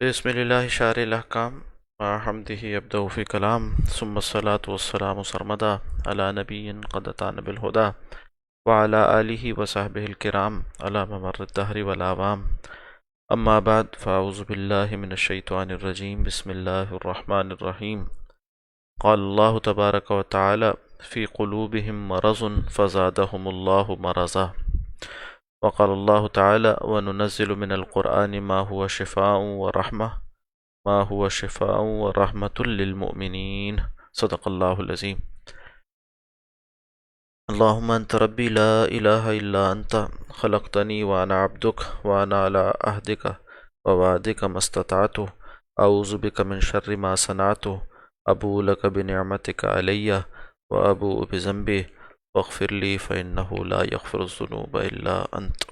بسم اللہ شارع الاحکام حمدہ ابدأ فی کلام ثم الصلاة والسلام سرمدا علی نبی قد اتانا بالہدا وعلی آلہ وصحبہ الکرام علی ممر الدہر والآوام اما بعد فاعوذ باللہ من الشیطان الرجیم بسم اللہ الرحمن الرحیم قال اللہ تبارک و تعالی فی قلوبہم مرض فزادہم اللہ مرضا وقال الله تعالى وننزل من القرآن ما هو شفاء ورحمة للمؤمنين صدق الله العظيم. اللهم أنت ربي لا إله إلا أنت خلقتني وأنا عبدك وأنا على عهدك ووعدك ما استطعت أعوذ بك من شر ما صنعت أبوء لك بنعمتك علي وأبوء بذنبي واغفر لی فإنه لا یغفر الذنوب الا انت.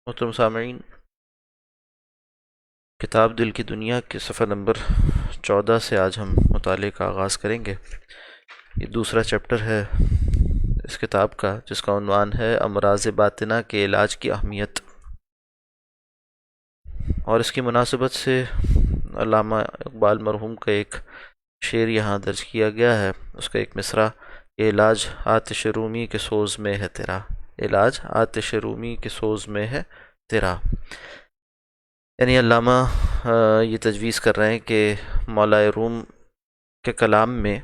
محترم سامعین، کتاب دل کی دنیا کے صفحہ نمبر 14 سے آج ہم مطالعے کا آغاز کریں گے. یہ دوسرا چیپٹر ہے اس کتاب کا، جس کا عنوان ہے امراض باطنہ کے علاج کی اہمیت، اور اس کی مناسبت سے علامہ اقبال مرحوم کا ایک شعر یہاں درج کیا گیا ہے. اس کا ایک مصرع: علاج آتش رومی کے سوز میں ہے تیرا، علاج آتش رومی کے سوز میں ہے تیرا. یعنی علامہ یہ تجویز کر رہے ہیں کہ مولا روم کے کلام میں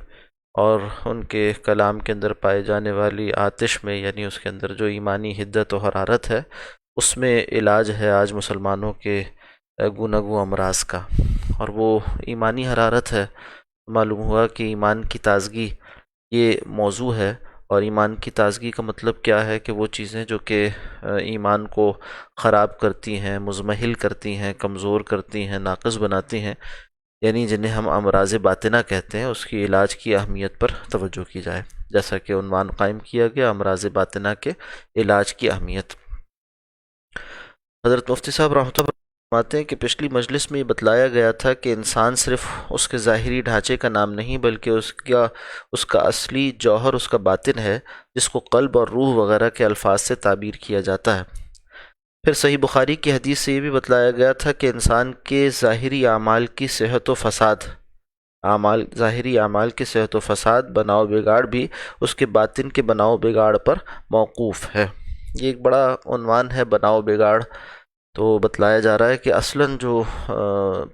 اور ان کے کلام کے اندر پائے جانے والی آتش میں، یعنی اس کے اندر جو ایمانی حدت و حرارت ہے، اس میں علاج ہے آج مسلمانوں کے گوناگوں امراض کا. اور وہ ایمانی حرارت ہے. معلوم ہوا کہ ایمان کی تازگی یہ موضوع ہے، اور ایمان کی تازگی کا مطلب کیا ہے کہ وہ چیزیں جو کہ ایمان کو خراب کرتی ہیں، مزمحل کرتی ہیں، کمزور کرتی ہیں، ناقص بناتی ہیں، یعنی جنہیں ہم امراض باطنہ کہتے ہیں، اس کی علاج کی اہمیت پر توجہ کی جائے. جیسا کہ عنوان قائم کیا گیا، امراض باطنہ کے علاج کی اہمیت. حضرت مفتی صاحب رحمۃ اللہ فرماتے ہیں کہ پچھلی مجلس میں یہ بتلایا گیا تھا کہ انسان صرف اس کے ظاہری ڈھانچے کا نام نہیں، بلکہ اس کا اصلی جوہر اس کا باطن ہے، جس کو قلب اور روح وغیرہ کے الفاظ سے تعبیر کیا جاتا ہے. پھر صحیح بخاری کی حدیث سے یہ بھی بتلایا گیا تھا کہ انسان کے ظاہری اعمال کی صحت و فساد، ظاہری اعمال کی صحت و فساد، بناؤ بگاڑ بھی اس کے باطن کے بناؤ بگاڑ پر موقوف ہے. یہ ایک بڑا عنوان ہے، بناؤ بگاڑ. تو بتلایا جا رہا ہے کہ اصلاً جو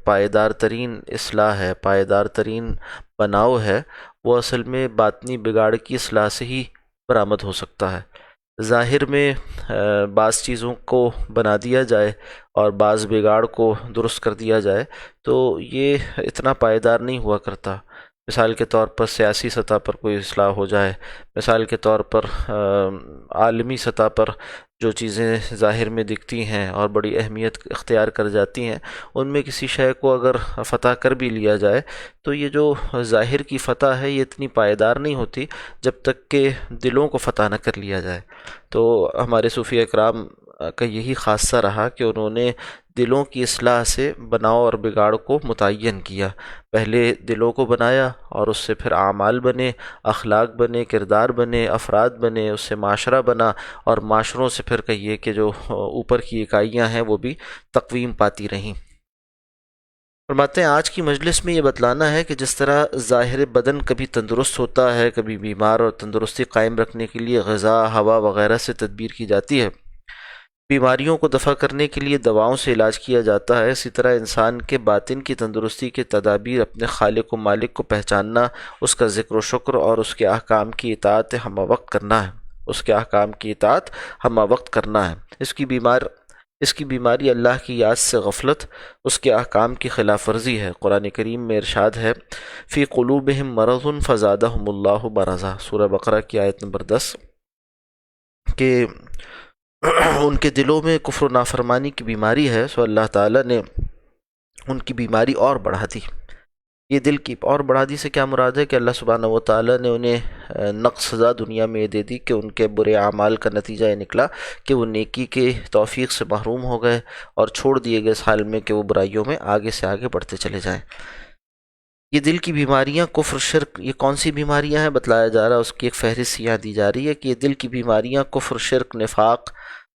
پائیدار ترین اصلاح ہے، پائیدار ترین بناؤ ہے، وہ اصل میں باطنی بگاڑ کی اصلاح سے ہی برآمد ہو سکتا ہے. ظاہر میں بعض چیزوں کو بنا دیا جائے اور بعض بگاڑ کو درست کر دیا جائے تو یہ اتنا پائیدار نہیں ہوا کرتا. مثال کے طور پر سیاسی سطح پر کوئی اصلاح ہو جائے، مثال کے طور پر عالمی سطح پر جو چیزیں ظاہر میں دکھتی ہیں اور بڑی اہمیت اختیار کر جاتی ہیں، ان میں کسی شے کو اگر فتح کر بھی لیا جائے تو یہ جو ظاہر کی فتح ہے یہ اتنی پائیدار نہیں ہوتی جب تک کہ دلوں کو فتح نہ کر لیا جائے. تو ہمارے صوفی اکرام کا یہی خاصہ رہا کہ انہوں نے دلوں کی اصلاح سے بناؤ اور بگاڑ کو متعین کیا. پہلے دلوں کو بنایا اور اس سے پھر اعمال بنے، اخلاق بنے، کردار بنے، افراد بنے، اس سے معاشرہ بنا، اور معاشروں سے پھر کہیے کہ جو اوپر کی اکائیاں ہیں وہ بھی تقویم پاتی رہیں. فرماتے ہیں آج کی مجلس میں یہ بتلانا ہے کہ جس طرح ظاہر بدن کبھی تندرست ہوتا ہے، کبھی بیمار، اور تندرستی قائم رکھنے کے لیے غذا، ہوا وغیرہ سے تدبیر کی جاتی ہے، بیماریوں کو دفع کرنے کے لیے دواؤں سے علاج کیا جاتا ہے، اسی طرح انسان کے باطن کی تندرستی کے تدابیر اپنے خالق و مالک کو پہچاننا، اس کا ذکر و شکر اور اس کے احکام کی اطاعت ہمہ وقت کرنا ہے. اس کے احکام کی اطاعت ہمہ وقت کرنا ہے. اس کی بیماری اللہ کی یاد سے غفلت، اس کے احکام کی خلاف ورزی ہے. قرآن کریم میں ارشاد ہے فی قلوبہم مرض فزادہم اللہ مرضا، سورہ بقرہ کی آیت نمبر 10، کہ ان کے دلوں میں کفر و نافرمانی کی بیماری ہے، سو اللہ تعالیٰ نے ان کی بیماری اور بڑھا دی. یہ دل کی اور بڑھا دی سے کیا مراد ہے کہ اللہ سبحانہ و تعالیٰ نے انہیں نقص سزا دنیا میں یہ دے دی کہ ان کے برے اعمال کا نتیجہ یہ نکلا کہ وہ نیکی کے توفیق سے محروم ہو گئے اور چھوڑ دیے گئے اس حال میں کہ وہ برائیوں میں آگے سے آگے بڑھتے چلے جائیں. یہ دل کی بیماریاں، کفر، شرک، یہ کون سی بیماریاں ہیں بتلایا جا رہا ہے. اس کی ایک فہرست یہاں دی جا رہی ہے کہ یہ دل کی بیماریاں کفر، شرک، نفاق،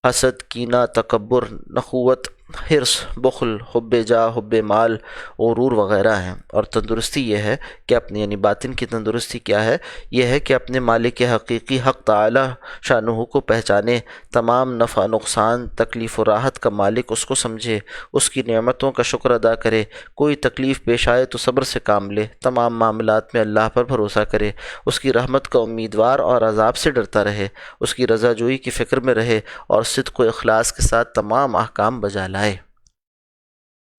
حسد، کینہ، تکبر، نخوت، حرص، بخل، حب جاہ، حب مال، غرور وغیرہ ہیں۔ اور تندرستی یہ ہے کہ اپنی یعنی باطن کی تندرستی کیا ہے؟ یہ ہے کہ اپنے مالک حقیقی حق تعالی شانہ کو پہچانے، تمام نفع نقصان، تکلیف و راحت کا مالک اس کو سمجھے، اس کی نعمتوں کا شکر ادا کرے، کوئی تکلیف پیش آئے تو صبر سے کام لے، تمام معاملات میں اللہ پر بھروسہ کرے، اس کی رحمت کا امیدوار اور عذاب سے ڈرتا رہے، اس کی رضا جوئی کی فکر میں رہے اور صدق و اخلاص کے ساتھ تمام احکام بجا لائے۔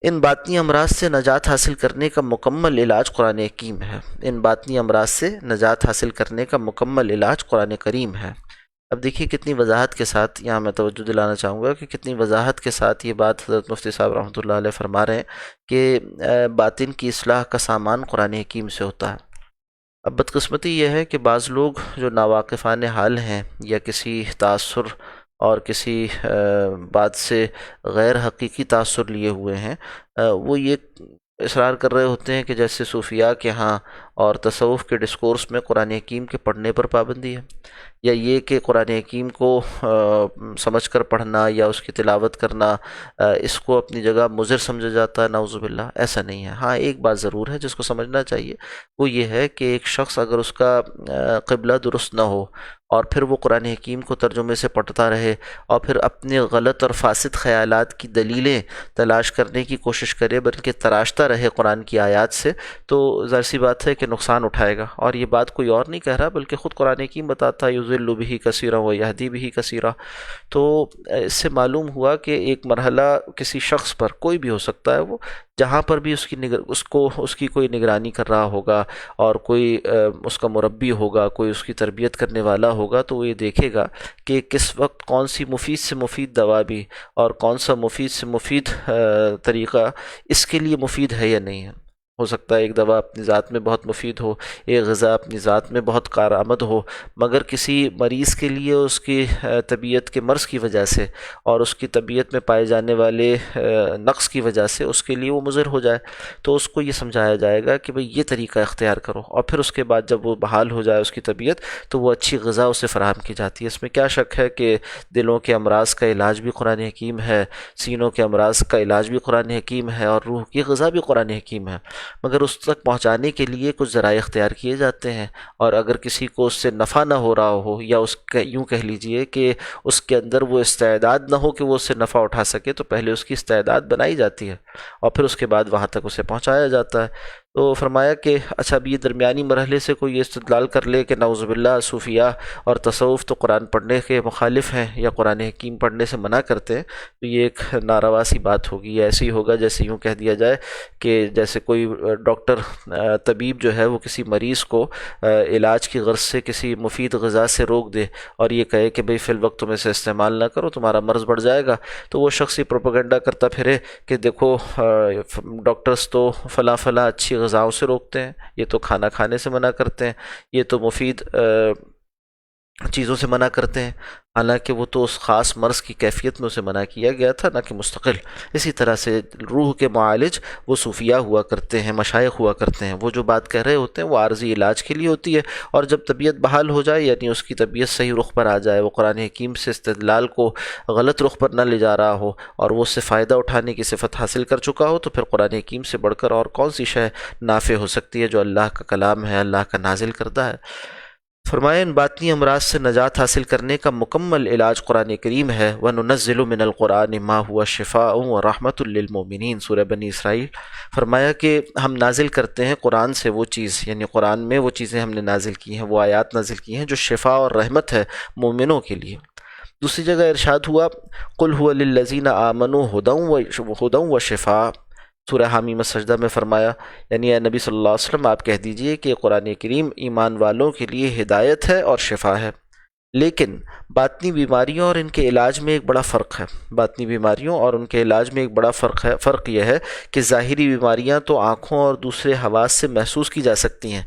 ان باطنی امراض سے نجات حاصل کرنے کا مکمل علاج قرآن حکیم ہے۔ ان باطنی امراض سے نجات حاصل کرنے کا مکمل علاج قرآن کریم ہے۔ اب دیکھیے کتنی وضاحت کے ساتھ یہاں میں توجہ دلانا چاہوں گا کہ کتنی وضاحت کے ساتھ یہ بات حضرت مفتی صاحب رحمۃ اللہ علیہ فرما رہے ہیں کہ باطن کی اصلاح کا سامان قرآن حکیم سے ہوتا ہے۔ اب بدقسمتی یہ ہے کہ بعض لوگ جو ناواقفان حال ہیں یا کسی تاثر اور کسی بات سے غیر حقیقی تاثر لیے ہوئے ہیں، وہ یہ اصرار کر رہے ہوتے ہیں کہ جیسے صوفیاء کے ہاں اور تصوف کے ڈسکورس میں قرآن حکیم کے پڑھنے پر پابندی ہے، یا یہ کہ قرآن حکیم کو سمجھ کر پڑھنا یا اس کی تلاوت کرنا اس کو اپنی جگہ مضر سمجھا جاتا ہے۔ نعوذ باللہ، ایسا نہیں ہے۔ ہاں ایک بات ضرور ہے جس کو سمجھنا چاہیے، وہ یہ ہے کہ ایک شخص اگر اس کا قبلہ درست نہ ہو اور پھر وہ قرآن حکیم کو ترجمے سے پڑھتا رہے اور پھر اپنے غلط اور فاسد خیالات کی دلیلیں تلاش کرنے کی کوشش کرے بلکہ تراشتا رہے قرآن کی آیات سے، تو ظاہر سی بات ہے کہ نقصان اٹھائے گا۔ اور یہ بات کوئی اور نہیں کہہ رہا بلکہ خود قرآن حکیم بتاتا ہے، یضل بہ کثیرا ویہدی بہ کثیرا۔ تو اس سے معلوم ہوا کہ ایک مرحلہ کسی شخص پر کوئی بھی ہو سکتا ہے، وہ جہاں پر بھی اس کی کوئی نگرانی کر رہا ہوگا اور کوئی اس کا مربی ہوگا، کوئی اس کی تربیت کرنے والا ہوگا، تو وہ یہ دیکھے گا کہ کس وقت کون سی مفید سے مفید دوا بھی اور کون سا مفید سے مفید طریقہ اس کے لیے مفید ہے یا نہیں ہے۔ ہو سکتا ہے ایک دوا اپنی ذات میں بہت مفید ہو، ایک غذا اپنی ذات میں بہت کارآمد ہو، مگر کسی مریض کے لیے اس کی طبیعت کے مرض کی وجہ سے اور اس کی طبیعت میں پائے جانے والے نقص کی وجہ سے اس کے لیے وہ مضر ہو جائے، تو اس کو یہ سمجھایا جائے گا کہ بھئی یہ طریقہ اختیار کرو، اور پھر اس کے بعد جب وہ بحال ہو جائے اس کی طبیعت تو وہ اچھی غذا اسے فراہم کی جاتی ہے۔ اس میں کیا شک ہے کہ دلوں کے امراض کا علاج بھی قرآن حکیم ہے، سینوں کے امراض کا علاج بھی قرآن حکیم ہے، اور روح کی غذا بھی قرآن حکیم ہے، مگر اس تک پہنچانے کے لیے کچھ ذرائع اختیار کیے جاتے ہیں۔ اور اگر کسی کو اس سے نفع نہ ہو رہا ہو، یا یوں کہہ لیجئے کہ اس کے اندر وہ استعداد نہ ہو کہ وہ اس سے نفع اٹھا سکے، تو پہلے اس کی استعداد بنائی جاتی ہے اور پھر اس کے بعد وہاں تک اسے پہنچایا جاتا ہے۔ تو فرمایا کہ اچھا اب یہ درمیانی مرحلے سے کوئی یہ استدلال کر لے کہ نعوذ باللہ صوفیاء اور تصوف تو قرآن پڑھنے کے مخالف ہیں یا قرآن حکیم پڑھنے سے منع کرتے ہیں، تو یہ ایک ناروا سی بات ہوگی۔ یہ ایسی ہوگا جیسے یوں کہہ دیا جائے کہ جیسے کوئی ڈاکٹر طبیب جو ہے وہ کسی مریض کو علاج کی غرض سے کسی مفید غذا سے روک دے اور یہ کہے کہ بھئی فی الوقت تم اسے استعمال نہ کرو، تمہارا مرض بڑھ جائے گا، تو وہ شخص یہ پروپیگنڈا کرتا پھرے کہ دیکھو ڈاکٹرز تو فلاں فلاں اچھی غذاؤں سے روکتے ہیں، یہ تو کھانا کھانے سے منع کرتے ہیں، یہ تو مفید چیزوں سے منع کرتے ہیں، حالانکہ وہ تو اس خاص مرض کی کیفیت میں اسے منع کیا گیا تھا، نہ کہ مستقل۔ اسی طرح سے روح کے معالج وہ صوفیاء ہوا کرتے ہیں، مشائخ ہوا کرتے ہیں، وہ جو بات کہہ رہے ہوتے ہیں وہ عارضی علاج کے لیے ہوتی ہے، اور جب طبیعت بحال ہو جائے یعنی اس کی طبیعت صحیح رخ پر آ جائے، وہ قرآن حکیم سے استدلال کو غلط رخ پر نہ لے جا رہا ہو اور وہ اس سے فائدہ اٹھانے کی صفت حاصل کر چکا ہو، تو پھر قرآن حکیم سے بڑھ کر اور کون سی شے نافع ہو سکتی ہے جو اللہ کا کلام ہے، اللہ کا نازل کردہ ہے۔ فرمایا ان باطنی امراض سے نجات حاصل کرنے کا مکمل علاج قرآن کریم ہے۔ وَنُنَزِّلُ مِنَ الْقُرْآنِ مَا هُوَ شِفَاءٌ وَرَحْمَةٌ لِّلْمُؤْمِنِينَ، سورہ بنی اسرائیل۔ فرمایا کہ ہم نازل کرتے ہیں قرآن سے وہ چیز، یعنی قرآن میں وہ چیزیں ہم نے نازل کی ہیں، وہ آیات نازل کی ہیں جو شفا اور رحمت ہے مومنوں کے لیے۔ دوسری جگہ ارشاد ہوا قُلْ هُوَ لِلَّذِينَ آمَنُوا هُدًى وَشِفَاءٌ، سورہ حامیم السجدہ میں فرمایا، یعنی اے نبی صلی اللہ علیہ وسلم آپ کہہ دیجئے کہ قرآن کریم ایمان والوں کے لیے ہدایت ہے اور شفا ہے، لیکن باطنی بیماریوں اور ان کے علاج میں ایک بڑا فرق ہے۔ باطنی بیماریوں اور ان کے علاج میں ایک بڑا فرق ہے۔ فرق یہ ہے کہ ظاہری بیماریاں تو آنکھوں اور دوسرے حواس سے محسوس کی جا سکتی ہیں،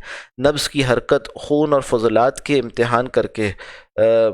نبض کی حرکت، خون اور فضلات کے امتحان کر کے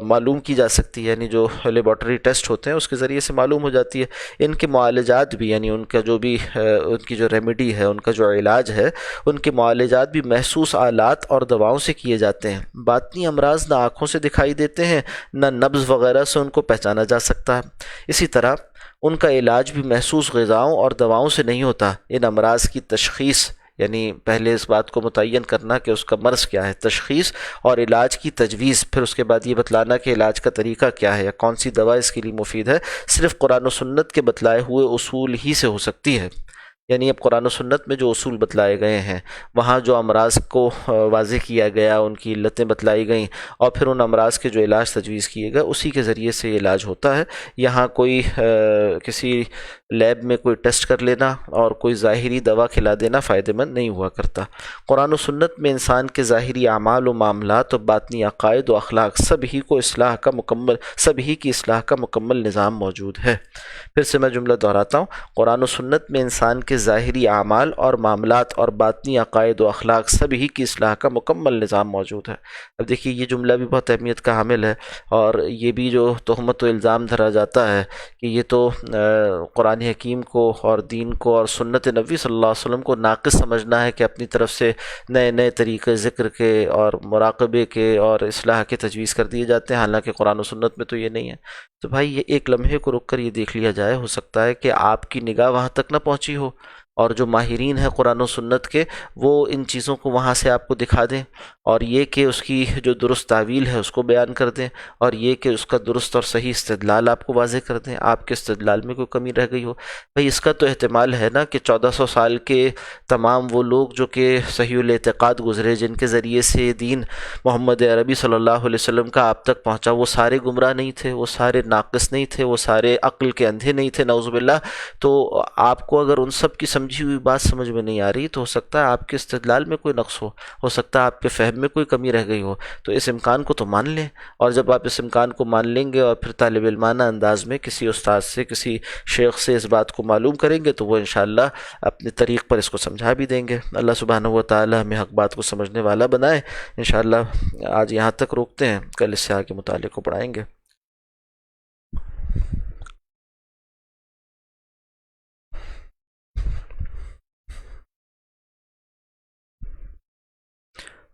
معلوم کی جا سکتی ہے، یعنی جو لیبارٹری ٹیسٹ ہوتے ہیں اس کے ذریعے سے معلوم ہو جاتی ہے۔ ان کے معالجات بھی، یعنی ان کا جو بھی ان کی جو ریمیڈی ہے، ان کا جو علاج ہے، ان کے معالجات بھی محسوس آلات اور دواؤں سے کیے جاتے ہیں۔ باطنی امراض نہ آنکھوں سے دکھائی دیتے ہیں، نہ نبض وغیرہ سے ان کو پہچانا جا سکتا ہے۔ اسی طرح ان کا علاج بھی محسوس غذاؤں اور دواؤں سے نہیں ہوتا۔ ان امراض کی تشخیص، یعنی پہلے اس بات کو متعین کرنا کہ اس کا مرض کیا ہے، تشخیص اور علاج کی تجویز، پھر اس کے بعد یہ بتلانا کہ علاج کا طریقہ کیا ہے یا کون سی دوا اس کے لیے مفید ہے، صرف قرآن و سنت کے بتلائے ہوئے اصول ہی سے ہو سکتی ہے۔ یعنی اب قرآن و سنت میں جو اصول بتلائے گئے ہیں، وہاں جو امراض کو واضح کیا گیا، ان کی علتیں بتلائی گئیں، اور پھر ان امراض کے جو علاج تجویز کیے گئے، اسی کے ذریعے سے یہ علاج ہوتا ہے۔ یہاں کوئی کسی لیب میں کوئی ٹیسٹ کر لینا اور کوئی ظاہری دوا کھلا دینا فائدہ مند نہیں ہوا کرتا۔ قرآن و سنت میں انسان کے ظاہری اعمال و معاملات و باطنی عقائد و اخلاق سب ہی کی اصلاح کا مکمل نظام موجود ہے۔ پھر سے میں جملہ دہراتا ہوں، قرآن و سنت میں انسان کے ظاہری اعمال اور معاملات اور باطنی عقائد و اخلاق سب ہی کی اصلاح کا مکمل نظام موجود ہے۔ اب دیکھیے یہ جملہ بھی بہت اہمیت کا حامل ہے، اور یہ بھی جو تہمت و الزام دھرا جاتا ہے کہ یہ تو قرآن حکیم کو اور دین کو اور سنت نبی صلی اللہ علیہ وسلم کو ناقص سمجھنا ہے کہ اپنی طرف سے نئے نئے طریقے ذکر کے اور مراقبے کے اور اصلاح کے تجویز کر دیے جاتے ہیں، حالانکہ قرآن و سنت میں تو یہ نہیں ہے۔ تو بھائی یہ ایک لمحے کو رک کر یہ دیکھ لیا جائے، ہو سکتا ہے کہ آپ کی نگاہ وہاں تک نہ پہنچی ہو، اور جو ماہرین ہیں قرآن و سنت کے، وہ ان چیزوں کو وہاں سے آپ کو دکھا دیں، اور یہ کہ اس کی جو درست تعویل ہے اس کو بیان کر دیں، اور یہ کہ اس کا درست اور صحیح استدلال آپ کو واضح کر دیں، آپ کے استدلال میں کوئی کمی رہ گئی ہو۔ بھئی اس کا تو احتمال ہے نا کہ 1400 سال کے تمام وہ لوگ جو کہ صحیح الاعتقاد گزرے، جن کے ذریعے سے دین محمد عربی صلی اللہ علیہ وسلم کا آپ تک پہنچا، وہ سارے گمراہ نہیں تھے، وہ سارے ناقص نہیں تھے، وہ سارے عقل کے اندھے نہیں تھے، نعوذ باللہ۔ تو آپ کو اگر ان سب کی سمجھی ہوئی بات سمجھ میں نہیں آ رہی، تو ہو سکتا ہے آپ کے استدلال میں کوئی نقص ہو سکتا ہے آپ کے فہم میں کوئی کمی رہ گئی ہو، تو اس امکان کو تو مان لیں۔ اور جب آپ اس امکان کو مان لیں گے اور پھر طالب علمانہ انداز میں کسی استاد سے، کسی شیخ سے اس بات کو معلوم کریں گے، تو وہ انشاءاللہ اپنے طریق پر اس کو سمجھا بھی دیں گے۔ اللہ سبحانہ و تعالی ہمیں حق بات کو سمجھنے والا بنائے۔ انشاءاللہ آج یہاں تک روکتے ہیں، کل اس سے آگے مطالعے کو پڑھائیں گے۔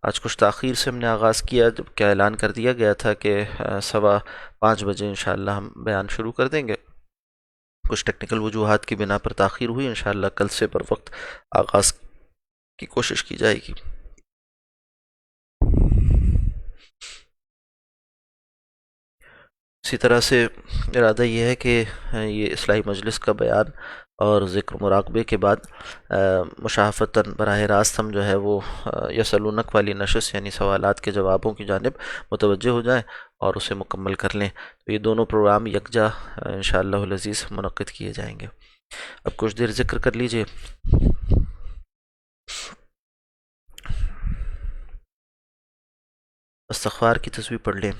آج کچھ تاخیر سے ہم نے آغاز کیا، جب کہ اعلان کر دیا گیا تھا کہ 5:15 بجے انشاءاللہ ہم بیان شروع کر دیں گے۔ کچھ ٹیکنیکل وجوہات کی بنا پر تاخیر ہوئی، انشاءاللہ کل سے بر وقت آغاز کی کوشش کی جائے گی۔ اسی طرح سے ارادہ یہ ہے کہ یہ اصلاحی مجلس کا بیان اور ذکر مراقبے کے بعد مشافہتاً براہ راست ہم جو ہے وہ یسألونک والی نشست، یعنی سوالات کے جوابوں کی جانب متوجہ ہو جائیں اور اسے مکمل کر لیں۔ تو یہ دونوں پروگرام یکجا انشاءاللہ العزیز منعقد کیے جائیں گے۔ اب کچھ دیر ذکر کر لیجئے۔ استغفار کی تسبیح پڑھ لیں۔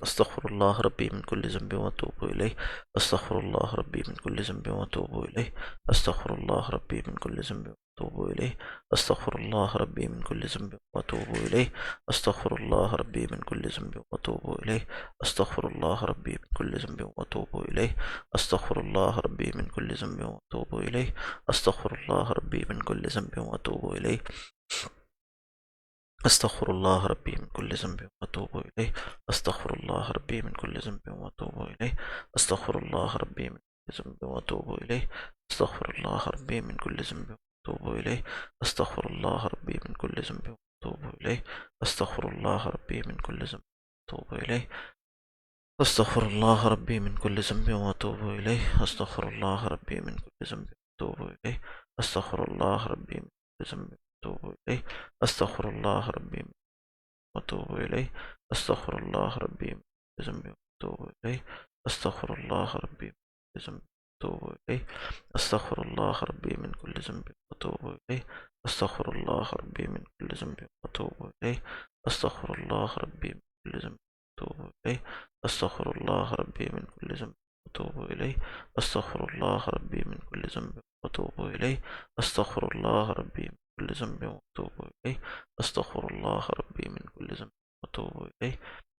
استغفر اللہ ربی من کل ذنب واتوب الیہ، استغفر اللہ ربی من کل ذنب واتوب الیہ، استغفر اللہ ربی من کل ذنب واتوب الیہ، استغفر اللہ ربی من کل ذنب واتوب الیہ، استغفر اللہ ربی من کل ذنب واتوب الیہ، استغفر اللہ ربی من کل ذنب واتوب الیہ، استغفر اللہ ربی من کل ذنب واتوب الیہ، استغفر اللہ ربی من کل ذنب واتوب الیہ، استغفر اللہ ربی من کل ذنب واتوب الیہ، استغفر اللہ ربی من کل ذنب واتوب الیہ، استغفر اللہ ربی من کل ذنب واتوب الیہ، استغفر اللہ ربی من کل ذنب واتوب الیہ، استغفر اللہ ربی من کل ذنب واتوب الیہ، استغفر اللہ ربی من کل ذنب واتوب الیہ، استغفر اللہ ربی من کل ذنب واتوب الیہ، استغفر اللہ ربی من کل ذنب واتوب الیہ، استغفر اللہ ربی من کل ذنب واتوب الیہ، استغفر اللہ ربی واتوب الیہ، استغفر اللہ ربی من ذنب واتوب الیہ، استغفر اللہ ربی من ذنب واتوب الیہ، استغفر اللہ ربی من کل ذنب واتوب الیہ، استغفر اللہ ربی من کل ذنب واتوب الیہ، استغفر اللہ ربی من کل ذنب واتوب الیہ، استغفر اللہ ربی من کل ذنب واتوب الیہ، استغفر اللہ ربی من کل ذنب واتوب الیہ، استغفر اللہ ربی من کل ذنب واتوب الیہ، استغفر اللہ ربی من کل ذنب واتوب الیہ،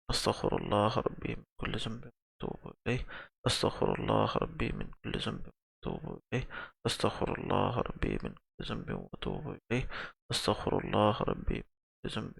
استغفر اللہ ربی من کل ذنب واتوب الیہ، استغفر اللہ ربی من کل ذنب واتوب الیہ، استغفر اللہ ربی من کل ذنب واتوب الیہ، استغفر اللہ ربی من کل ذنب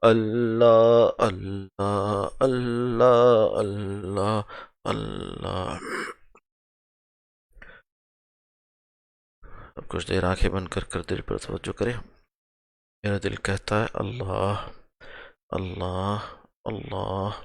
اللہ اللہ اللہ اللہ اللہ۔ اب کچھ دیر آنکھیں بند کر کر دل پر توجہ کریں۔ میرا دل کہتا ہے اللہ اللہ اللہ۔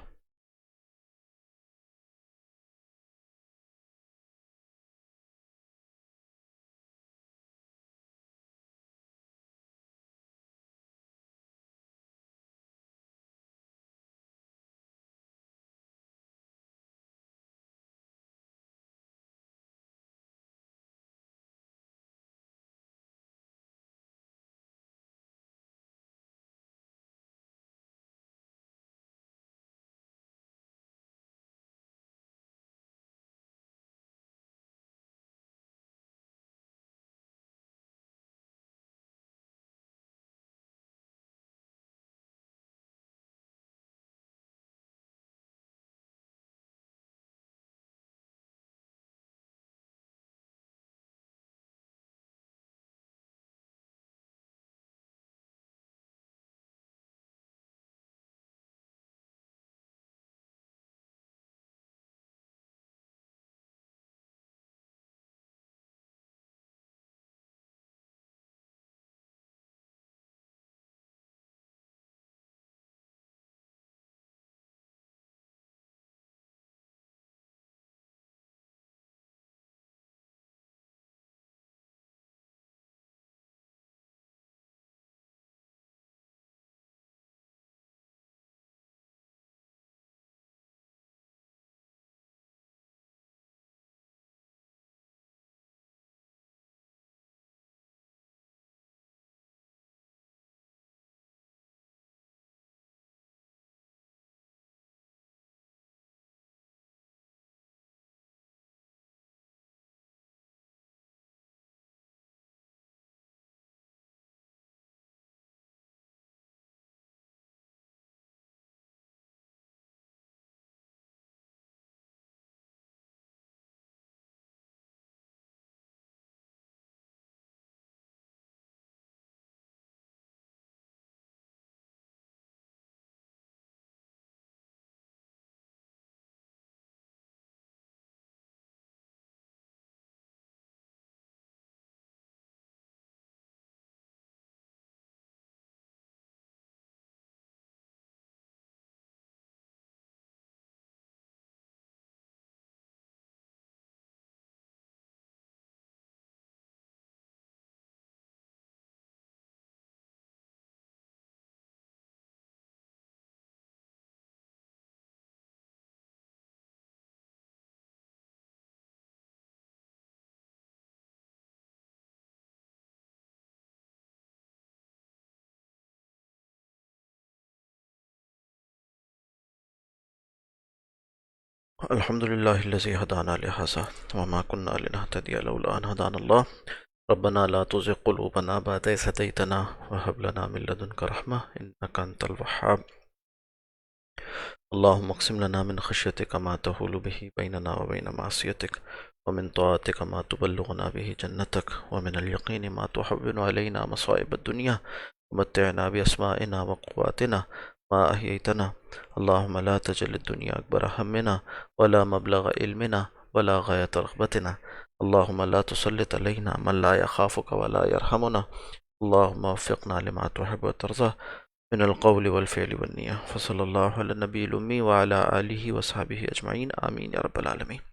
الحمد للہ الذی ہدانا لہذا وما كنا لنهتدی لولا ان هدانا اللہ ربنا لا تزغ قلوبنا بعد إذ هديتنا وهب لنا من لدنك رحمة إنك أنت الوهاب اللهم اقسم لنا من خشيتك ما تحول به بيننا وبين معصيتك ومن طاعتك ما تبلغنا به جنتك ومن اليقين ما تحول علينا مصائب الدنيا ومتعنا بأسمائنا وقواتنا ما أحييتنا اللهم لا تجعل الدنيا أكبر همنا ولا مبلغ علمنا ولا غاية رغبتنا اللهم لا تسلط علينا من لا يخافك ولا يرحمنا اللهم وفقنا لما تحب وترضى من القول والفعل والنية فصلى الله على النبي الأمي وعلى آله وصحبه أجمعين آمين يا رب العالمين۔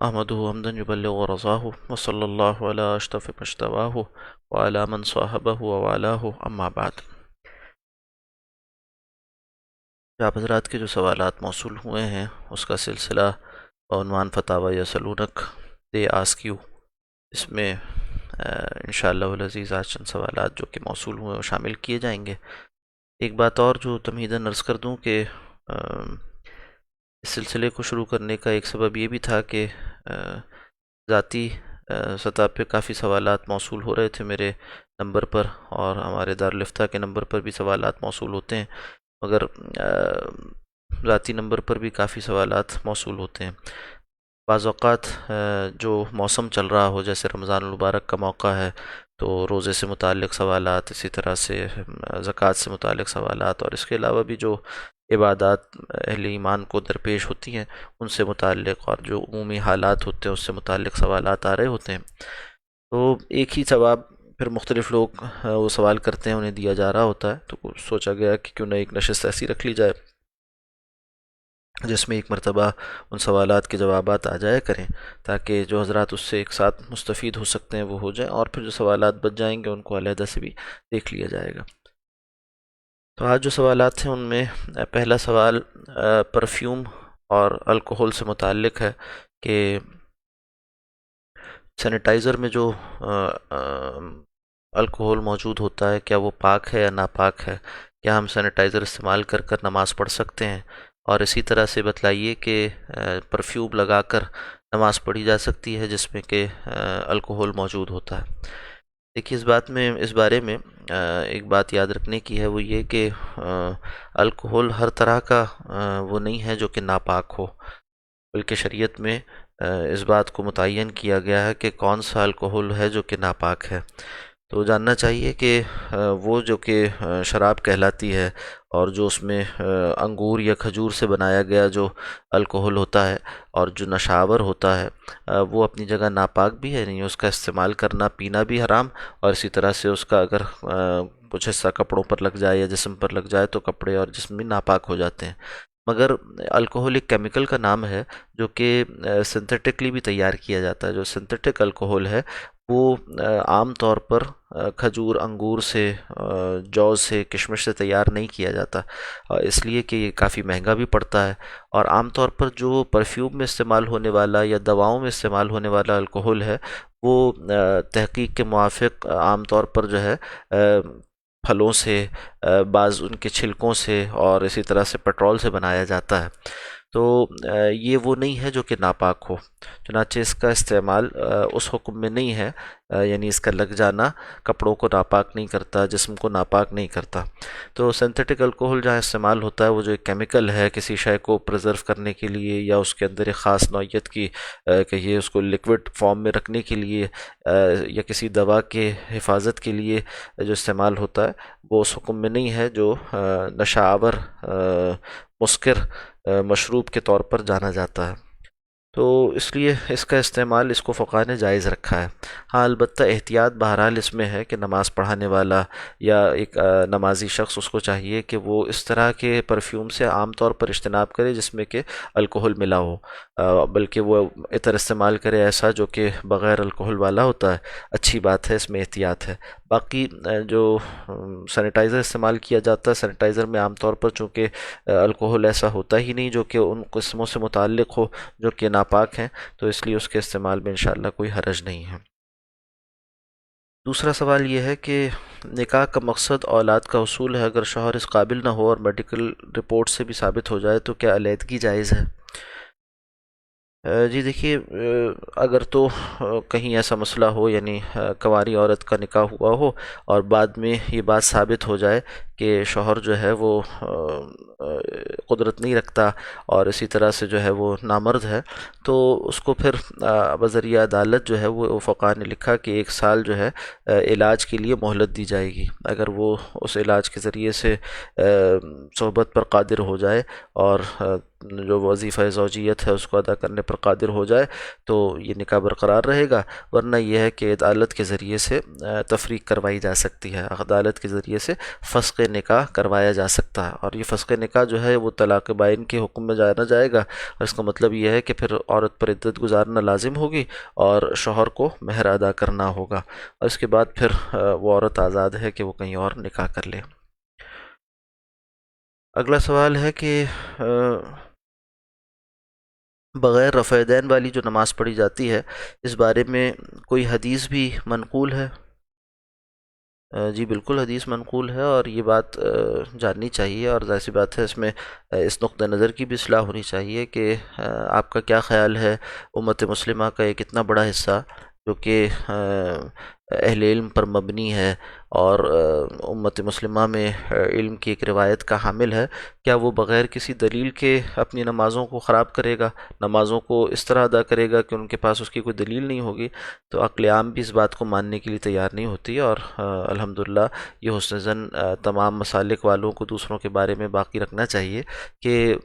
احمد حمدا يبلغ رضاه وصلى الله على اشرف مجتباه وعلى من صاحبه ووالاه اما بعد۔ آپ حضرات کے جو سوالات موصول ہوئے ہیں اس کا سلسلہ بعنوان فتاوی یسألونک دے آسک یو، اس میں انشاءاللہ العزیز آج چند سوالات جو کہ موصول ہوئے وہ شامل کیے جائیں گے۔ ایک بات اور جو تمہیداً عرض کر دوں کہ اس سلسلے کو شروع کرنے کا ایک سبب یہ بھی تھا کہ ذاتی سطح پہ کافی سوالات موصول ہو رہے تھے میرے نمبر پر، اور ہمارے دارالفتہ کے نمبر پر بھی سوالات موصول ہوتے ہیں، مگر ذاتی نمبر پر بھی کافی سوالات موصول ہوتے ہیں۔ بعض اوقات جو موسم چل رہا ہو، جیسے رمضان المبارک کا موقع ہے، تو روزے سے متعلق سوالات، اسی طرح سے زکوٰۃ سے متعلق سوالات، اور اس کے علاوہ بھی جو عبادات اہل ایمان کو درپیش ہوتی ہیں ان سے متعلق، اور جو عمومی حالات ہوتے ہیں اس سے متعلق سوالات آ رہے ہوتے ہیں، تو ایک ہی ثواب پھر مختلف لوگ وہ سوال کرتے ہیں، انہیں دیا جا رہا ہوتا ہے، تو سوچا گیا کہ کیوں نہ ایک نشست ایسی رکھ لی جائے جس میں ایک مرتبہ ان سوالات کے جوابات آ جایا کریں، تاکہ جو حضرات اس سے ایک ساتھ مستفید ہو سکتے ہیں وہ ہو جائیں، اور پھر جو سوالات بچ جائیں گے ان کو علیحدہ سے بھی دیکھ لیا جائے گا۔ تو آج جو سوالات ہیں ان میں پہلا سوال پرفیوم اور الکوہل سے متعلق ہے کہ سینیٹائزر میں جو الکوہل موجود ہوتا ہے، کیا وہ پاک ہے یا ناپاک ہے؟ کیا ہم سینیٹائزر استعمال کر کر نماز پڑھ سکتے ہیں؟ اور اسی طرح سے بتلائیے کہ پرفیوم لگا کر نماز پڑھی جا سکتی ہے جس میں کہ الکوہل موجود ہوتا ہے؟ دیکھیے، اس بارے میں ایک بات یاد رکھنے کی ہے، وہ یہ کہ الکوہل ہر طرح کا وہ نہیں ہے جو کہ ناپاک ہو، بلکہ شریعت میں اس بات کو متعین کیا گیا ہے کہ کون سا الکوہل ہے جو کہ ناپاک ہے۔ تو جاننا چاہیے کہ وہ جو کہ شراب کہلاتی ہے، اور جو اس میں انگور یا کھجور سے بنایا گیا جو الکوہل ہوتا ہے اور جو نشاور ہوتا ہے، وہ اپنی جگہ ناپاک بھی ہے، نہیں اس کا استعمال کرنا پینا بھی حرام، اور اسی طرح سے اس کا اگر کچھ حصہ کپڑوں پر لگ جائے یا جسم پر لگ جائے تو کپڑے اور جسم بھی ناپاک ہو جاتے ہیں۔ مگر الکوہل ایک کیمیکل کا نام ہے جو کہ سنتھیٹکلی بھی تیار کیا جاتا ہے۔ جو سنتھیٹک الکوہل ہے وہ عام طور پر کھجور، انگور سے، جو سے، کشمش سے تیار نہیں کیا جاتا، اس لیے کہ یہ کافی مہنگا بھی پڑتا ہے، اور عام طور پر جو پرفیوم میں استعمال ہونے والا یا دواؤں میں استعمال ہونے والا الکوہل ہے وہ تحقیق کے موافق عام طور پر جو ہے پھلوں سے، بعض ان کے چھلکوں سے، اور اسی طرح سے پیٹرول سے بنایا جاتا ہے۔ تو یہ وہ نہیں ہے جو کہ ناپاک ہو، چنانچہ اس کا استعمال اس حکم میں نہیں ہے، یعنی اس کا لگ جانا کپڑوں کو ناپاک نہیں کرتا، جسم کو ناپاک نہیں کرتا۔ تو سنتھیٹک الکوہل جہاں استعمال ہوتا ہے وہ جو ایک کیمیکل ہے کسی شے کو پرزرو کرنے کے لیے، یا اس کے اندر ایک خاص نوعیت کی کہیے اس کو لیکوڈ فارم میں رکھنے کے لیے، یا کسی دوا کے حفاظت کے لیے جو استعمال ہوتا ہے، وہ اس حکم میں نہیں ہے جو نشہ آور مسکر مشروب کے طور پر جانا جاتا ہے۔ تو اس لیے اس کا استعمال اس کو فقہ نے جائز رکھا ہے۔ ہاں، البتہ احتیاط بہرحال اس میں ہے کہ نماز پڑھانے والا یا ایک نمازی شخص، اس کو چاہیے کہ وہ اس طرح کے پرفیوم سے عام طور پر اجتناب کرے جس میں کہ الکوہل ملا ہو، بلکہ وہ عطر استعمال کرے ایسا جو کہ بغیر الکوہل والا ہوتا ہے۔ اچھی بات ہے، اس میں احتیاط ہے۔ باقی جو سینیٹائزر استعمال کیا جاتا ہے، سینیٹائزر میں عام طور پر چونکہ الکوہل ایسا ہوتا ہی نہیں جو کہ ان قسموں سے متعلق ہو جو کہ ناپاک ہیں، تو اس لیے اس کے استعمال میں انشاءاللہ کوئی حرج نہیں ہے۔ دوسرا سوال یہ ہے کہ نکاح کا مقصد اولاد کا حصول ہے، اگر شوہر اس قابل نہ ہو اور میڈیکل رپورٹ سے بھی ثابت ہو جائے تو کیا علیحدگی جائز ہے؟ جی دیکھیے، اگر تو کہیں ایسا مسئلہ ہو، یعنی کنواری عورت کا نکاح ہوا ہو اور بعد میں یہ بات ثابت ہو جائے کہ شوہر جو ہے وہ قدرت نہیں رکھتا اور اسی طرح سے جو ہے وہ نامرد ہے، تو اس کو پھر بذریعہ عدالت جو ہے وہ فقہ نے لکھا کہ 1 سال جو ہے علاج کے لیے مہلت دی جائے گی۔ اگر وہ اس علاج کے ذریعے سے صحبت پر قادر ہو جائے اور جو وظیفہ زوجیت ہے اس کو ادا کرنے پر قادر ہو جائے تو یہ نکاح برقرار رہے گا، ورنہ یہ ہے کہ عدالت کے ذریعے سے تفریق کروائی جا سکتی ہے، عدالت کے ذریعے سے فسخ نکاح کروایا جا سکتا ہے، اور یہ فسخ نکاح جو ہے وہ طلاق بائن کے حکم میں جانا جائے گا، اور اس کا مطلب یہ ہے کہ پھر عورت پر عدت گزارنا لازم ہوگی اور شوہر کو مہر ادا کرنا ہوگا، اور اس کے بعد پھر وہ عورت آزاد ہے کہ وہ کہیں اور نکاح کر لے۔ اگلا سوال ہے کہ بغیر رفع دین والی جو نماز پڑھی جاتی ہے، اس بارے میں کوئی حدیث بھی منقول ہے؟ جی بالکل حدیث منقول ہے، اور یہ بات جاننی چاہیے، اور ظاہر سی بات ہے اس میں اس نقطہ نظر کی بھی اصلاح ہونی چاہیے کہ آپ کا کیا خیال ہے امت مسلمہ کا ایک اتنا بڑا حصہ جو کہ اہل علم پر مبنی ہے اور امت مسلمہ میں علم کی ایک روایت کا حامل ہے، کیا وہ بغیر کسی دلیل کے اپنی نمازوں کو خراب کرے گا، نمازوں کو اس طرح ادا کرے گا کہ ان کے پاس اس کی کوئی دلیل نہیں ہوگی؟ تو عقل عام بھی اس بات کو ماننے کے لیے تیار نہیں ہوتی، اور الحمدللہ یہ حسن زن تمام مسالک والوں کو دوسروں کے بارے میں باقی رکھنا چاہیے کہ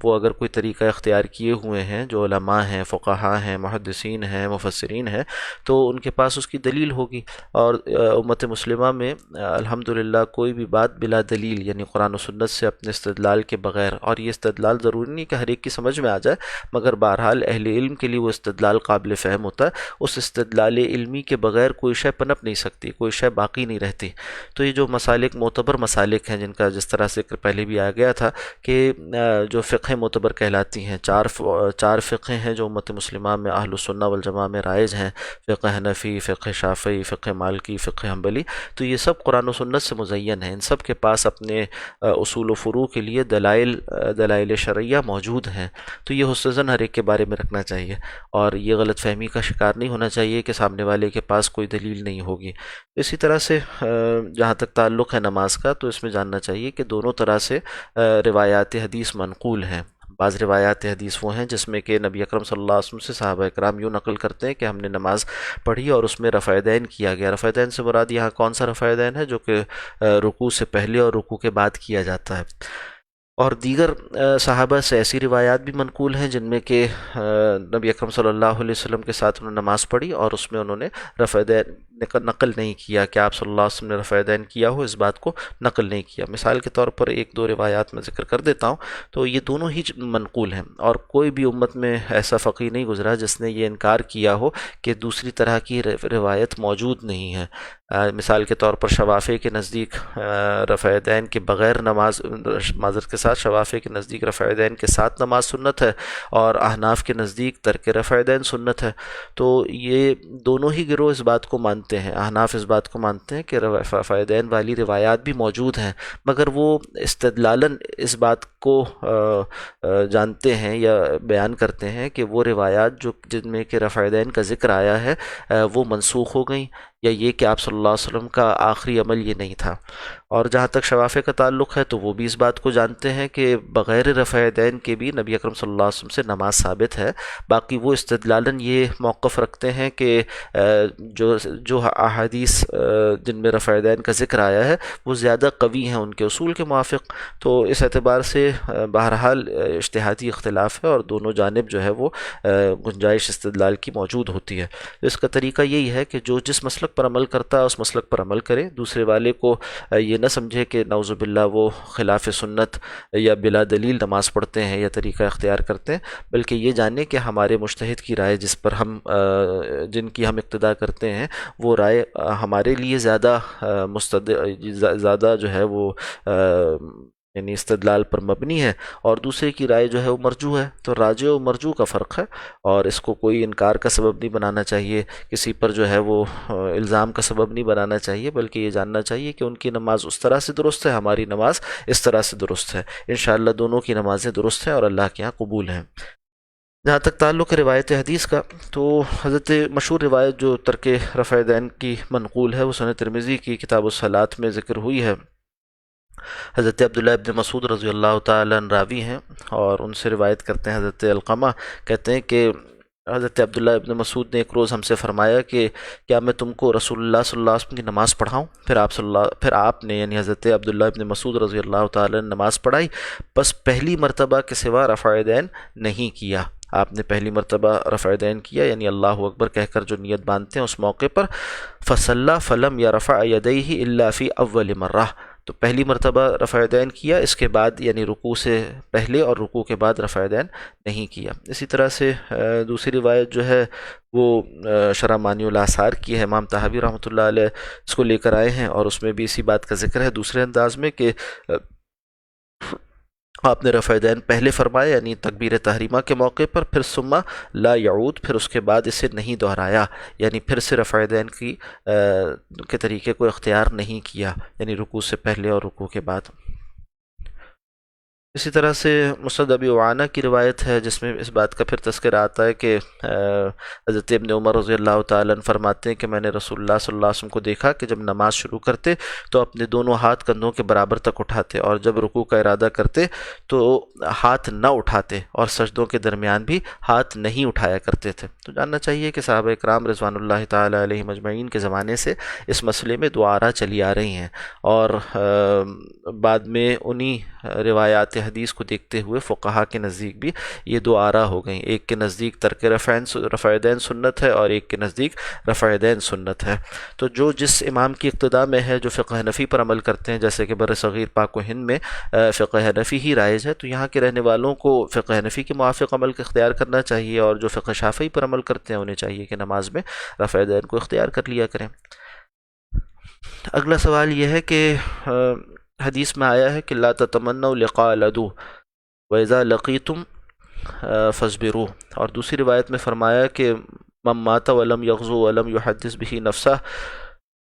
وہ اگر کوئی طریقہ اختیار کیے ہوئے ہیں، جو علماء ہیں، فقہاء ہیں، محدثین ہیں، مفسرین ہیں، تو ان کے پاس اس کی دلیل ہوگی۔ اور امت مسلمہ میں الحمدللہ کوئی بھی بات بلا دلیل، یعنی قرآن و سنت سے اپنے استدلال کے بغیر، اور یہ استدلال ضروری نہیں کہ ہر ایک کی سمجھ میں آ جائے، مگر بہرحال اہل علم کے لیے وہ استدلال قابل فہم ہوتا ہے، اس استدلال علمی کے بغیر کوئی شے پنپ نہیں سکتی، کوئی شے باقی نہیں رہتی۔ تو یہ جو مسالک معتبر مسالک ہیں، جن کا جس طرح ذکر پہلے بھی آ گیا تھا کہ جو فقہ معتبر کہلاتی ہیں، چار فقہ ہیں جو امت مسلمہ میں اہل السنہ والجماعہ میں رائج ہیں: فقہ حنفی، فقہ شافعی، فقہ مالکی، فقہ حنبلی۔ تو یہ سب قرآن و سنت سے مزین ہیں، ان سب کے پاس اپنے اصول و فروع کے لیے دلائل شرعیہ موجود ہیں۔ تو یہ حسن زن ہر ایک کے بارے میں رکھنا چاہیے، اور یہ غلط فہمی کا شکار نہیں ہونا چاہیے کہ سامنے والے کے پاس کوئی دلیل نہیں ہوگی۔ اسی طرح سے جہاں تک تعلق ہے نماز کا، تو اس میں جاننا چاہیے کہ دونوں طرح سے روایات حدیث منقول ہیں۔ بعض روایات حدیث وہ ہیں جس میں کہ نبی اکرم صلی اللہ علیہ وسلم سے صحابہ اکرام یوں نقل کرتے ہیں کہ ہم نے نماز پڑھی اور اس میں رفع دین کیا گیا۔ رفع دین سے مراد یہاں کون سا رفع دین ہے؟ جو کہ رکوع سے پہلے اور رکوع کے بعد کیا جاتا ہے۔ اور دیگر صحابہ سے ایسی روایات بھی منقول ہیں جن میں کہ نبی اکرم صلی اللہ علیہ وسلم کے ساتھ انہوں نے نماز پڑھی اور اس میں انہوں نے رفع دین نقل نہیں کیا کہ آپ صلی اللہ علیہ وسلم نے رفع دین کیا ہو، اس بات کو نقل نہیں کیا۔ مثال کے طور پر ایک دو روایات میں ذکر کر دیتا ہوں، تو یہ دونوں ہی منقول ہیں، اور کوئی بھی امت میں ایسا فقیہ نہیں گزرا جس نے یہ انکار کیا ہو کہ دوسری طرح کی روایت موجود نہیں ہے۔ مثال کے طور پر شوافع کے نزدیک رفع دین کے بغیر نماز، معذرت کے ساتھ شوافع کے نزدیک رفع دین کے ساتھ نماز سنت ہے، اور احناف کے نزدیک ترک رفع دین سنت ہے۔ تو یہ دونوں ہی گروہ اس بات کو مانتے ہیں، احناف اس بات کو مانتے ہیں کہ رفع دین والی روایات بھی موجود ہیں، مگر وہ استدلالاً اس بات کو جانتے ہیں یا بیان کرتے ہیں کہ وہ روایات جن میں کہ رفع دین کا ذکر آیا ہے وہ منسوخ ہو گئیں، یا یہ کہ آپ صلی اللہ علیہ وسلم کا آخری عمل یہ نہیں تھا۔ اور جہاں تک شوافع کا تعلق ہے تو وہ بھی اس بات کو جانتے ہیں کہ بغیر رفع دین کے بھی نبی اکرم صلی اللہ علیہ وسلم سے نماز ثابت ہے۔ باقی وہ استدلالاً یہ موقف رکھتے ہیں کہ جو احادیث جن میں رفع دین کا ذکر آیا ہے وہ زیادہ قوی ہیں ان کے اصول کے موافق۔ تو اس اعتبار سے بہرحال اجتہادی اختلاف ہے، اور دونوں جانب جو ہے وہ گنجائش استدلال کی موجود ہوتی ہے۔ اس کا طریقہ یہی ہے کہ جو جس مسلک پر عمل کرتا ہے اس مسلک پر عمل کرے، دوسرے والے کو یہ نہ سمجھے کہ نعوذ باللہ وہ خلاف سنت یا بلا دلیل نماز پڑھتے ہیں یا طریقہ اختیار کرتے ہیں، بلکہ یہ جانے کہ ہمارے مجتہد کی رائے جن کی ہم اقتداء کرتے ہیں، وہ رائے ہمارے لیے زیادہ جو ہے وہ یعنی استدلال پر مبنی ہے، اور دوسرے کی رائے جو ہے وہ مرجوح ہے۔ تو راجح و مرجوح کا فرق ہے، اور اس کو کوئی انکار کا سبب نہیں بنانا چاہیے، کسی پر جو ہے وہ الزام کا سبب نہیں بنانا چاہیے، بلکہ یہ جاننا چاہیے کہ ان کی نماز اس طرح سے درست ہے، ہماری نماز اس طرح سے درست ہے۔ انشاءاللہ دونوں کی نمازیں درست ہیں اور اللہ کے ہاں قبول ہیں۔ جہاں تک تعلق ہے روایت حدیث کا، تو حضرت مشہور روایت جو ترک رفع دین کی منقول ہے وہ سنن ترمذی کی کتاب الصلاۃ میں ذکر ہوئی ہے۔ حضرت عبداللہ ابن مسعود رضی اللہ تعالیٰ عنہ راوی ہیں، اور ان سے روایت کرتے ہیں حضرت علقمہ، کہتے ہیں کہ حضرت عبداللہ ابن مسعود نے ایک روز ہم سے فرمایا کہ کیا میں تم کو رسول اللہ صلی اللہ علیہ وسلم کی نماز پڑھاؤں؟ پھر آپ نے یعنی حضرت عبداللہ ابن مسعود رضی اللہ تعالیٰ عنہ نماز پڑھائی، بس پہلی مرتبہ کے سوا رفع دین نہیں کیا۔ آپ نے پہلی مرتبہ رفع دین کیا، یعنی اللہ اکبر کہہ کر جو نیت باندھتے ہیں اس موقع پر، فصلی فلم یرفع یدیہ الا فی اول مرہ، تو پہلی مرتبہ رفع دین کیا، اس کے بعد یعنی رکوع سے پہلے اور رکوع کے بعد رفع دین نہیں کیا۔ اسی طرح سے دوسری روایت جو ہے وہ شرح معنی الاثار کی ہے، امام طحاوی رحمۃ اللہ علیہ اس کو لے کر آئے ہیں، اور اس میں بھی اسی بات کا ذکر ہے دوسرے انداز میں کہ آپ نے رفع دین پہلے فرمایا یعنی تکبیر تحریمہ کے موقع پر، پھر ثم لا یعود، پھر اس کے بعد اسے نہیں دہرایا، یعنی پھر سے رفع دین کے طریقے کو اختیار نہیں کیا، یعنی رکوع سے پہلے اور رکوع کے بعد۔ اسی طرح سے مسند ابی عوانہ کی روایت ہے جس میں اس بات کا پھر تذکرہ آتا ہے کہ حضرت ابن عمر رضی اللہ تعالیٰ عنہ فرماتے ہیں کہ میں نے رسول اللہ صلی اللہ علیہ وسلم کو دیکھا کہ جب نماز شروع کرتے تو اپنے دونوں ہاتھ کندھوں کے برابر تک اٹھاتے، اور جب رکوع کا ارادہ کرتے تو ہاتھ نہ اٹھاتے، اور سجدوں کے درمیان بھی ہاتھ نہیں اٹھایا کرتے تھے۔ تو جاننا چاہیے کہ صحابہ کرام رضوان اللہ تعالیٰ علیہ مجمعین کے زمانے سے اس مسئلے میں دو آراء چلی آ رہی ہیں، اور بعد میں انہی روایات حدیث کو دیکھتے ہوئے فقہا کے نزدیک بھی یہ دو آراء ہو گئیں، ایک کے نزدیک ترک رفع یدین سنت ہے اور ایک کے نزدیک رفع یدین سنت ہے۔ تو جو جس امام کی اقتداء میں ہے، جو فقہ حنفی پر عمل کرتے ہیں، جیسے کہ بر صغیر پاک و ہند میں فقہ حنفی ہی رائج ہے، تو یہاں کے رہنے والوں کو فقہ حنفی کے موافق عمل کا اختیار کرنا چاہیے، اور جو فقہ شافعی پر عمل کرتے ہیں انہیں چاہیے کہ نماز میں رفع یدین کو اختیار کر لیا کریں۔ اگلا سوال یہ ہے کہ حدیث میں آیا ہے کہ لا تتمنوا لقاء العدو وَإِذَا لَقِيتُمْ فَاصْبِرُوا، اور دوسری روایت میں فرمایا کہ من مات ولم یغزو ولم یحدث به نفسہ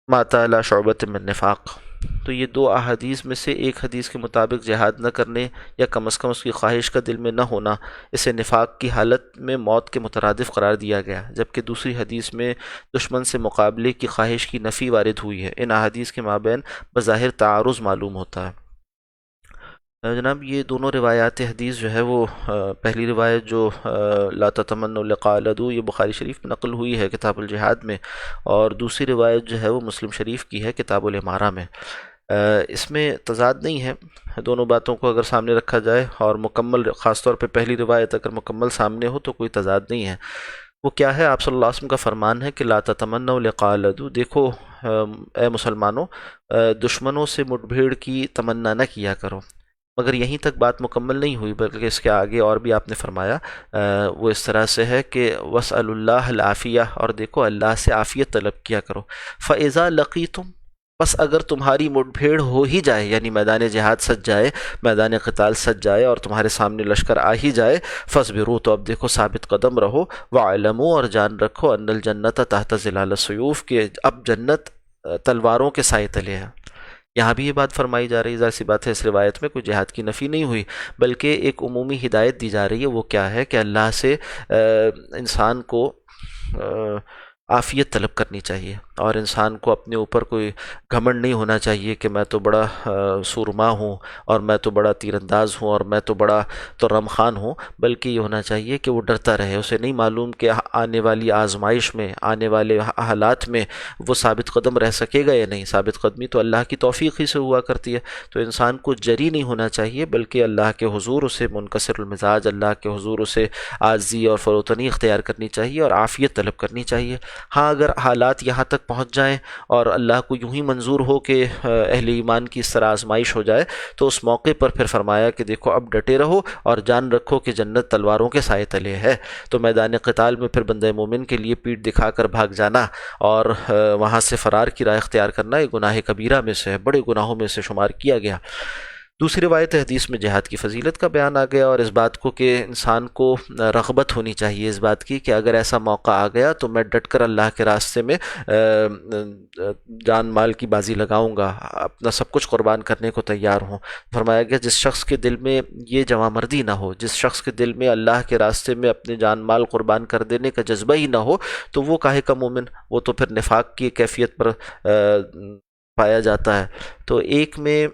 مات علی شعبۃ من نفاق۔ تو یہ دو احادیث میں سے ایک حدیث کے مطابق جہاد نہ کرنے یا کم از کم اس کی خواہش کا دل میں نہ ہونا، اسے نفاق کی حالت میں موت کے مترادف قرار دیا گیا، جبکہ دوسری حدیث میں دشمن سے مقابلے کی خواہش کی نفی وارد ہوئی ہے۔ ان احادیث کے مابین بظاہر تعارض معلوم ہوتا ہے۔ جناب یہ دونوں روایات حدیث جو ہے وہ پہلی روایت جو لا تتمنوا لقاء العدو یہ بخاری شریف میں نقل ہوئی ہے کتاب الجہاد میں، اور دوسری روایت جو ہے وہ مسلم شریف کی ہے کتاب الامارہ میں۔ اس میں تضاد نہیں ہے، دونوں باتوں کو اگر سامنے رکھا جائے اور مکمل، خاص طور پہ پہلی روایت اگر مکمل سامنے ہو تو کوئی تضاد نہیں ہے۔ وہ کیا ہے؟ آپ صلی اللہ علیہ وسلم کا فرمان ہے کہ لا تتمنوا لقاء العدو، دیکھو اے مسلمانوں، دشمنوں سے مٹ بھیڑ کی تمنا نہ کیا کرو۔ مگر یہیں تک بات مکمل نہیں ہوئی، بلکہ اس کے آگے اور بھی آپ نے فرمایا، وہ اس طرح سے ہے کہ وَاسْأَلُوا اللَّهَ الْعَافِيَةَ، اور دیکھو اللہ سے عافیت طلب کیا کرو۔ فَإِذَا لَقِيتُمْ، بس اگر تمہاری مٹ بھیڑ ہو ہی جائے، یعنی میدان جہاد سج جائے، میدان قتال سج جائے اور تمہارے سامنے لشکر آ ہی جائے، فَاصْبِرُوا، تو اب دیکھو ثابت قدم رہو، وَاعْلَمُوا، اور جان رکھو، أَنَّ الْجَنَّةَ تَحْتَ ظِلَالِ السُّيُوفِ، کہ اب جنت تلواروں کے سائے تلے ہے۔ یہاں بھی یہ بات فرمائی جا رہی ہے، ظاہر سی بات ہے اس روایت میں کوئی جہاد کی نفی نہیں ہوئی، بلکہ ایک عمومی ہدایت دی جا رہی ہے۔ وہ کیا ہے کہ اللہ سے انسان کو عافیت طلب کرنی چاہیے، اور انسان کو اپنے اوپر کوئی گھمنڈ نہیں ہونا چاہیے کہ میں تو بڑا سورما ہوں، اور میں تو بڑا تیر انداز ہوں، اور میں تو بڑا ترم خان ہوں، بلکہ یہ ہونا چاہیے کہ وہ ڈرتا رہے۔ اسے نہیں معلوم کہ آنے والی آزمائش میں، آنے والے حالات میں وہ ثابت قدم رہ سکے گا یا نہیں۔ ثابت قدمی تو اللہ کی توفیق ہی سے ہوا کرتی ہے، تو انسان کو جری نہیں ہونا چاہیے، بلکہ اللہ کے حضور اسے منکسر المزاج، اللہ کے حضور اسے عاجزی اور فروتنی اختیار کرنی چاہیے اور عافیت طلب کرنی چاہیے۔ ہاں اگر حالات یہاں تک پہنچ جائیں اور اللہ کو یوں ہی منظور ہو کہ اہل ایمان کی اس طرح آزمائش ہو جائے، تو اس موقع پر پھر فرمایا کہ دیکھو اب ڈٹے رہو اور جان رکھو کہ جنت تلواروں کے سائے تلے ہے۔ تو میدان قتال میں پھر بندہ مومن کے لیے پیٹھ دکھا کر بھاگ جانا اور وہاں سے فرار کی راہ اختیار کرنا، یہ گناہ کبیرہ میں سے ہے، بڑے گناہوں میں سے شمار کیا گیا۔ دوسری روایت حدیث میں جہاد کی فضیلت کا بیان آ گیا، اور اس بات کو کہ انسان کو رغبت ہونی چاہیے اس بات کی کہ اگر ایسا موقع آ گیا تو میں ڈٹ کر اللہ کے راستے میں جان مال کی بازی لگاؤں گا، اپنا سب کچھ قربان کرنے کو تیار ہوں۔ فرمایا گیا جس شخص کے دل میں یہ جواں مردی نہ ہو، جس شخص کے دل میں اللہ کے راستے میں اپنے جان مال قربان کر دینے کا جذبہ ہی نہ ہو، تو وہ کاہے کا مومن، وہ تو پھر نفاق کی کیفیت پر پایا جاتا ہے۔ تو ایک میں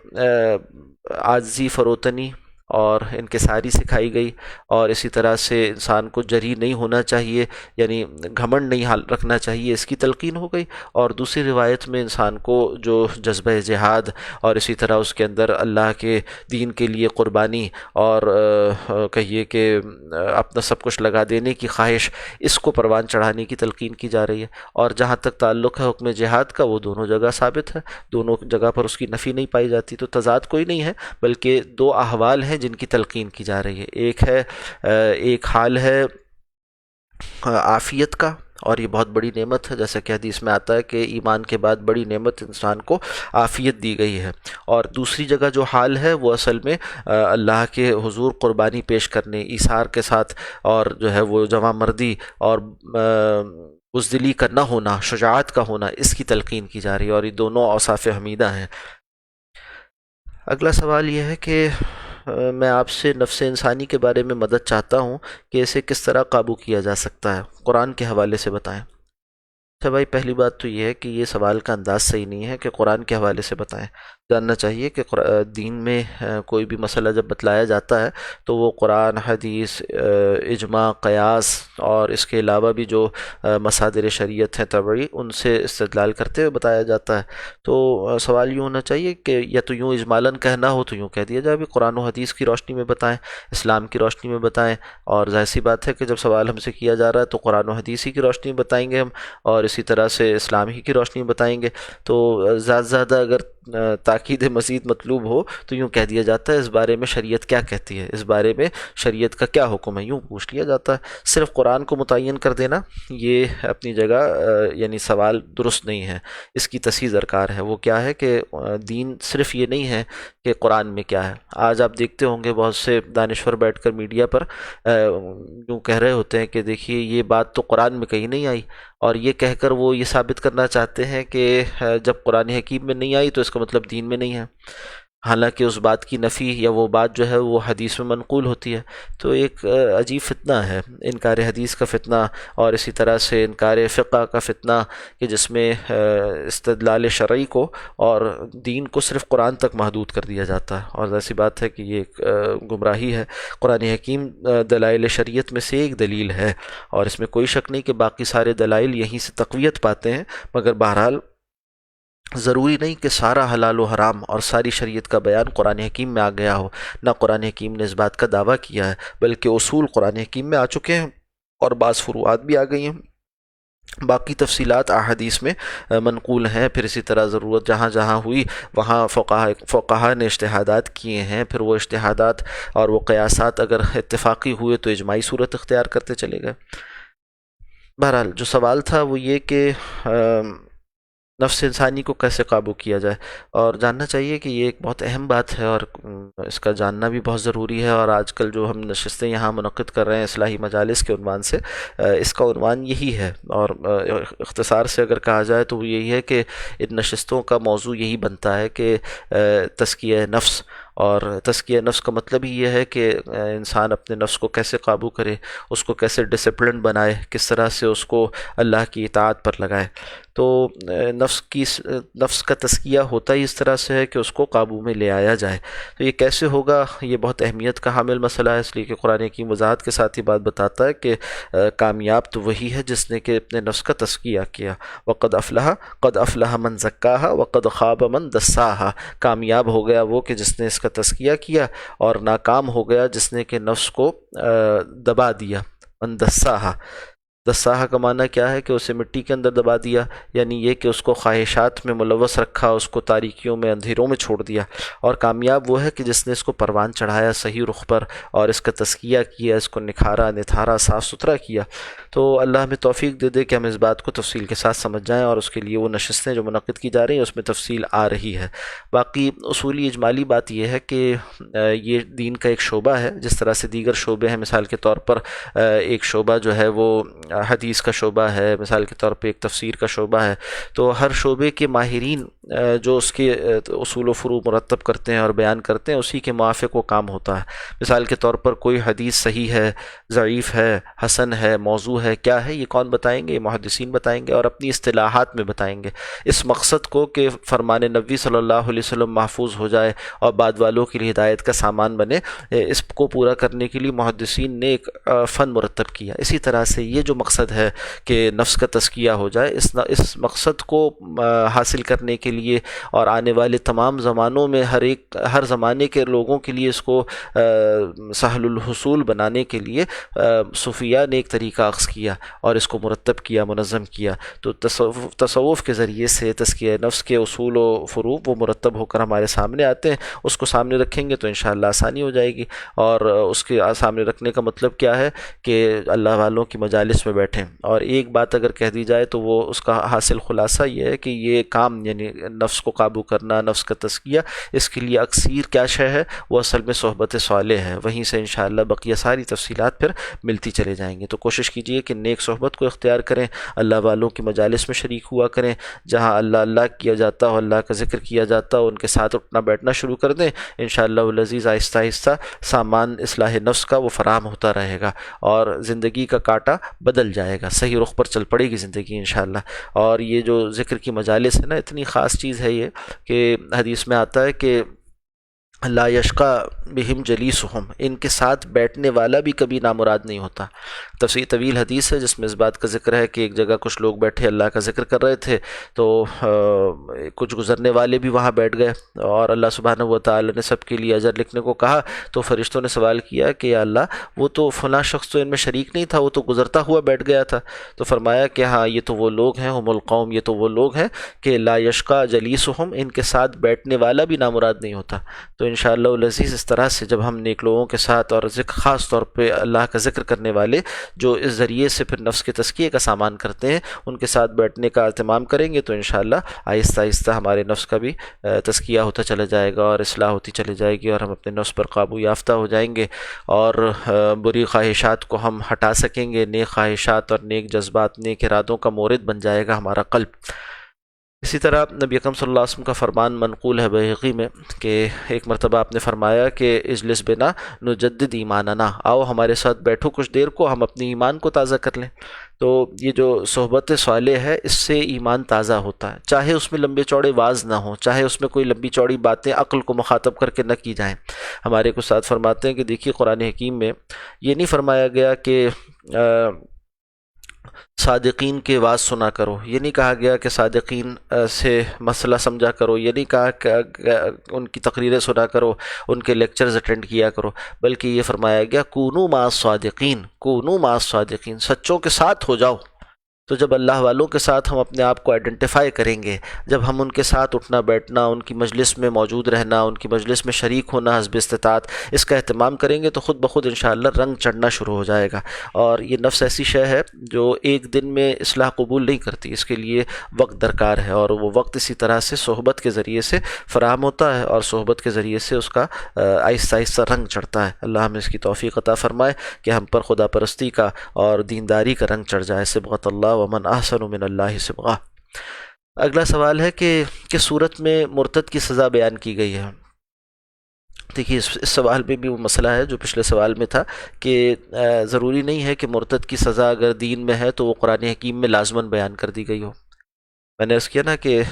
عاجزی، فروتنی اور انکساری سکھائی گئی، اور اسی طرح سے انسان کو جری نہیں ہونا چاہیے، یعنی گھمنڈ نہیں رکھنا چاہیے، اس کی تلقین ہو گئی۔ اور دوسری روایت میں انسان کو جو جذبہ جہاد اور اسی طرح اس کے اندر اللہ کے دین کے لیے قربانی اور کہیے کہ اپنا سب کچھ لگا دینے کی خواہش، اس کو پروان چڑھانے کی تلقین کی جا رہی ہے۔ اور جہاں تک تعلق ہے حکم جہاد کا، وہ دونوں جگہ ثابت ہے، دونوں جگہ پر اس کی نفی نہیں پائی جاتی، تو تضاد کوئی نہیں ہے، بلکہ دو احوال ہیں جن کی تلقین کی جا رہی ہے۔ ایک حال ہے عافیت کا، اور یہ بہت بڑی نعمت ہے، جیسا کہ حدیث میں آتا ہے کہ ایمان کے بعد بڑی نعمت انسان کو عافیت دی گئی ہے۔ اور دوسری جگہ جو حال ہے وہ اصل میں اللہ کے حضور قربانی پیش کرنے، ایثار کے ساتھ، اور جو ہے وہ جواں مردی اور بزدلی کا نہ ہونا، شجاعت کا ہونا، اس کی تلقین کی جا رہی ہے، اور یہ دونوں اوصاف حمیدہ ہیں۔ اگلا سوال یہ ہے کہ میں آپ سے نفس انسانی کے بارے میں مدد چاہتا ہوں کہ اسے کس طرح قابو کیا جا سکتا ہے، قرآن کے حوالے سے بتائیں۔ اچھا بھائی، پہلی بات تو یہ ہے کہ یہ سوال کا انداز صحیح نہیں ہے کہ قرآن کے حوالے سے بتائیں۔ جاننا چاہیے کہ دین میں کوئی بھی مسئلہ جب بتلایا جاتا ہے تو وہ قرآن، حدیث، اجماع، قیاس اور اس کے علاوہ بھی جو مصادر شریعت ہیں طبعی، ان سے استدلال کرتے ہوئے بتایا جاتا ہے۔ تو سوال یوں ہونا چاہیے کہ یا تو یوں اجمالاً کہنا ہو تو یوں کہہ دیا جائے بھی قرآن و حدیث کی روشنی میں بتائیں، اسلام کی روشنی میں بتائیں، اور ظاہر سی بات ہے کہ جب سوال ہم سے کیا جا رہا ہے تو قرآن و حدیث ہی کی روشنی میں بتائیں گے ہم، اور اسی طرح سے اسلام ہی کی روشنی میں بتائیں گے۔ تو زیادہ اگر تاکید مزید مطلوب ہو تو یوں کہہ دیا جاتا ہے اس بارے میں شریعت کیا کہتی ہے، اس بارے میں شریعت کا کیا حکم ہے، یوں پوچھ لیا جاتا ہے۔ صرف قرآن کو متعین کر دینا یہ اپنی جگہ یعنی سوال درست نہیں ہے، اس کی تصحیح درکار ہے۔ وہ کیا ہے کہ دین صرف یہ نہیں ہے کہ قرآن میں کیا ہے۔ آج آپ دیکھتے ہوں گے بہت سے دانشور بیٹھ کر میڈیا پر یوں کہہ رہے ہوتے ہیں کہ دیکھیے یہ بات تو قرآن میں کہیں نہیں آئی، اور یہ کہہ کر وہ یہ ثابت کرنا چاہتے ہیں کہ جب قرآن حکیم میں نہیں آئی تو اس کا مطلب دین میں نہیں ہے، حالانکہ اس بات کی نفی یا وہ بات جو ہے وہ حدیث میں منقول ہوتی ہے۔ تو ایک عجیب فتنہ ہے انکار حدیث کا فتنہ، اور اسی طرح سے انکار فقہ کا فتنہ کہ جس میں استدلال شرعی کو اور دین کو صرف قرآن تک محدود کر دیا جاتا ہے، اور ایسی بات ہے کہ یہ ایک گمراہی ہے۔ قرآن حکیم دلائل شریعت میں سے ایک دلیل ہے، اور اس میں کوئی شک نہیں کہ باقی سارے دلائل یہیں سے تقویت پاتے ہیں، مگر بہرحال ضروری نہیں کہ سارا حلال و حرام اور ساری شریعت کا بیان قرآن حکیم میں آ گیا ہو۔ نہ قرآن حکیم نے اس بات کا دعویٰ کیا ہے، بلکہ اصول قرآن حکیم میں آ چکے ہیں اور بعض فروعات بھی آ گئی ہیں، باقی تفصیلات احادیث میں منقول ہیں۔ پھر اسی طرح ضرورت جہاں جہاں ہوئی وہاں فقہا نے اجتہادات کیے ہیں، پھر وہ اجتہادات اور وہ قیاسات اگر اتفاقی ہوئے تو اجماعی صورت اختیار کرتے چلے گئے۔ بہرحال جو سوال تھا وہ یہ کہ نفس انسانی کو کیسے قابو کیا جائے، اور جاننا چاہیے کہ یہ ایک بہت اہم بات ہے، اور اس کا جاننا بھی بہت ضروری ہے۔ اور آج کل جو ہم نشستیں یہاں منعقد کر رہے ہیں اصلاحی مجالس کے عنوان سے، اس کا عنوان یہی ہے، اور اختصار سے اگر کہا جائے تو وہ یہی ہے کہ ان نشستوں کا موضوع یہی بنتا ہے کہ تزکیہ نفس، اور تزکیہ نفس کا مطلب ہی یہ ہے کہ انسان اپنے نفس کو کیسے قابو کرے، اس کو کیسے ڈسپلن بنائے، کس طرح سے اس کو اللہ کی اطاعت پر لگائے۔ تو نفس کا تزکیہ ہوتا ہی اس طرح سے ہے کہ اس کو قابو میں لے آیا جائے۔ تو یہ کیسے ہوگا، یہ بہت اہمیت کا حامل مسئلہ ہے، اس لیے کہ قرآن کی وضاحت کے ساتھ یہ بات بتاتا ہے کہ کامیاب تو وہی ہے جس نے کہ اپنے نفس کا تزکیہ کیا۔ قد افلح من زکاہا وقد خاب من دساہا، کامیاب ہو گیا وہ کہ جس نے اس کا تزکیہ کیا، اور ناکام ہو گیا جس نے کہ نفس کو دبا دیا۔ من دساہا، دساہا کا معنی کیا ہے کہ اسے مٹی کے اندر دبا دیا، یعنی یہ کہ اس کو خواہشات میں ملوث رکھا، اس کو تاریکیوں میں، اندھیروں میں چھوڑ دیا۔ اور کامیاب وہ ہے کہ جس نے اس کو پروان چڑھایا صحیح رخ پر، اور اس کا تزکیہ کیا، اس کو نکھارا، نتھارا، صاف ستھرا کیا۔ تو اللہ ہمیں توفیق دے دے کہ ہم اس بات کو تفصیل کے ساتھ سمجھ جائیں، اور اس کے لیے وہ نشستیں جو منعقد کی جا رہی ہیں اس میں تفصیل آ رہی ہے۔ باقی اصولی اجمالی بات یہ ہے کہ یہ دین کا ایک شعبہ ہے، جس طرح سے دیگر شعبے ہیں، مثال کے طور پر ایک شعبہ جو ہے وہ حدیث کا شعبہ ہے، مثال کے طور پہ ایک تفسیر کا شعبہ ہے۔ تو ہر شعبے کے ماہرین جو اس کے اصول و فروع مرتب کرتے ہیں اور بیان کرتے ہیں، اسی کے موافق وہ کام ہوتا ہے۔ مثال کے طور پر کوئی حدیث صحیح ہے، ضعیف ہے، حسن ہے، موضوع ہے، کیا ہے، یہ کون بتائیں گے؟ یہ محدثین بتائیں گے، اور اپنی اصطلاحات میں بتائیں گے۔ اس مقصد کو کہ فرمان نبوی صلی اللہ علیہ وسلم محفوظ ہو جائے اور بعد والوں کے لیے ہدایت کا سامان بنے، اس کو پورا کرنے کے لیے محدثین نے ایک فن مرتب کیا۔ اسی طرح سے یہ جو مقصد ہے کہ نفس کا تزکیہ ہو جائے، اس مقصد کو حاصل کرنے کے لیے اور آنے والے تمام زمانوں میں ہر زمانے کے لوگوں کے لیے اس کو سہل الحصول بنانے کے لیے صوفیاء نے ایک طریقہ اخذ کیا اور اس کو مرتب کیا، منظم کیا۔ تو تصوف کے ذریعے سے تزکیہ نفس کے اصول و فروع وہ مرتب ہو کر ہمارے سامنے آتے ہیں۔ اس کو سامنے رکھیں گے تو انشاءاللہ آسانی ہو جائے گی، اور اس کے سامنے رکھنے کا مطلب کیا ہے کہ اللہ والوں کی مجالس میں بیٹھیں، اور ایک بات اگر کہہ دی جائے تو وہ اس کا حاصل خلاصہ یہ ہے کہ یہ کام یعنی نفس کو قابو کرنا، نفس کا تزکیہ، اس کے لیے اکثیر کیا شے ہے، وہ اصل میں صحبت صالح ہے۔ وہیں سے انشاءاللہ بقیہ ساری تفصیلات پھر ملتی چلے جائیں گے۔ تو کوشش کیجئے کہ نیک صحبت کو اختیار کریں، اللہ والوں کی مجالس میں شریک ہوا کریں، جہاں اللہ اللہ کیا جاتا ہو، اللہ کا ذکر کیا جاتا ہو، ان کے ساتھ اٹھنا بیٹھنا شروع کر دیں۔ انشاءاللہ العزیز آہستہ آہستہ سامان اصلاح نفس کا وہ فراہم ہوتا رہے گا، اور زندگی کا کاٹا بدل جائے گا، صحیح رخ پر چل پڑے گی زندگی انشاءاللہ۔ اور یہ جو ذکر کی مجالس ہے نا، اتنی خاص چیز ہے یہ کہ حدیث میں آتا ہے کہ لا یشقا بہم جلیسہم، ان کے ساتھ بیٹھنے والا بھی کبھی نامراد نہیں ہوتا۔ تفصیل طویل حدیث ہے جس میں اس بات کا ذکر ہے کہ ایک جگہ کچھ لوگ بیٹھے اللہ کا ذکر کر رہے تھے، تو کچھ گزرنے والے بھی وہاں بیٹھ گئے، اور اللہ سبحانہ و تعالی نے سب کے لیے اجر لکھنے کو کہا۔ تو فرشتوں نے سوال کیا کہ یا اللہ، وہ تو فلاں شخص تو ان میں شریک نہیں تھا، وہ تو گزرتا ہوا بیٹھ گیا تھا۔ تو فرمایا کہ ہاں، یہ تو وہ لوگ ہیں، ہم القوم، یہ تو وہ لوگ ہیں کہ لا یشقا جلیسہم، ان کے ساتھ بیٹھنے والا بھی نامراد نہیں ہوتا۔ تو انشاءاللہ العزیز اس طرح سے جب ہم نیک لوگوں کے ساتھ، اور خاص طور پہ اللہ کا ذکر کرنے والے جو اس ذریعے سے پھر نفس کے تزکیے کا سامان کرتے ہیں، ان کے ساتھ بیٹھنے کا اہتمام کریں گے، تو انشاءاللہ آہستہ آہستہ ہمارے نفس کا بھی تزکیہ ہوتا چلا جائے گا، اور اصلاح ہوتی چلی جائے گی، اور ہم اپنے نفس پر قابو یافتہ ہو جائیں گے، اور بری خواہشات کو ہم ہٹا سکیں گے۔ نیک خواہشات اور نیک جذبات، نیک ارادوں کا مورد بن جائے گا ہمارا قلب۔ اسی طرح نبی اکرم صلی اللہ علیہ وسلم کا فرمان منقول ہے بحقی میں کہ ایک مرتبہ آپ نے فرمایا کہ اجلس بنا نجدد ایماننا، آؤ ہمارے ساتھ بیٹھو کچھ دیر کو، ہم اپنی ایمان کو تازہ کر لیں۔ تو یہ جو صحبت صالح ہے، اس سے ایمان تازہ ہوتا ہے، چاہے اس میں لمبے چوڑے واز نہ ہوں، چاہے اس میں کوئی لمبی چوڑی باتیں عقل کو مخاطب کر کے نہ کی جائیں۔ ہمارے کچھ استاد فرماتے ہیں کہ دیکھیے قرآن حکیم میں یہ نہیں فرمایا گیا کہ صادقین کے واز سنا کرو، یہ نہیں کہا گیا کہ صادقین سے مسئلہ سمجھا کرو، یہ نہیں کہا کہ ان کی تقریریں سنا کرو، ان کے لیکچرز اٹینڈ کیا کرو، بلکہ یہ فرمایا گیا کونوا مع الصادقین، کونوا مع الصادقین، سچوں کے ساتھ ہو جاؤ۔ تو جب اللہ والوں کے ساتھ ہم اپنے آپ کو آئیڈینٹیفائی کریں گے، جب ہم ان کے ساتھ اٹھنا بیٹھنا، ان کی مجلس میں موجود رہنا، ان کی مجلس میں شریک ہونا حسب استطاعت، اس کا اہتمام کریں گے، تو خود بخود انشاءاللہ رنگ چڑھنا شروع ہو جائے گا۔ اور یہ نفس ایسی شے ہے جو ایک دن میں اصلاح قبول نہیں کرتی، اس کے لیے وقت درکار ہے، اور وہ وقت اسی طرح سے صحبت کے ذریعے سے فراہم ہوتا ہے، اور صحبت کے ذریعے سے اس کا آہستہ آہستہ رنگ چڑھتا ہے۔ اللہ ہمیں اس کی توفیق عطا فرمائے کہ ہم پر خدا پرستی کا اور دینداری کا رنگ چڑھ جائے۔ صبغۃ اللہ ومن احسن من اللہ صبغہ۔ اگلا سوال ہے کہ کس صورت میں مرتد کی سزا بیان کی گئی ہے؟ دیکھیے اس سوال میں بھی وہ مسئلہ ہے جو پچھلے سوال میں تھا کہ ضروری نہیں ہے کہ مرتد کی سزا اگر دین میں ہے تو وہ قرآن حکیم میں لازماً بیان کر دی گئی ہو۔ میں نے عرض کیا نا کہ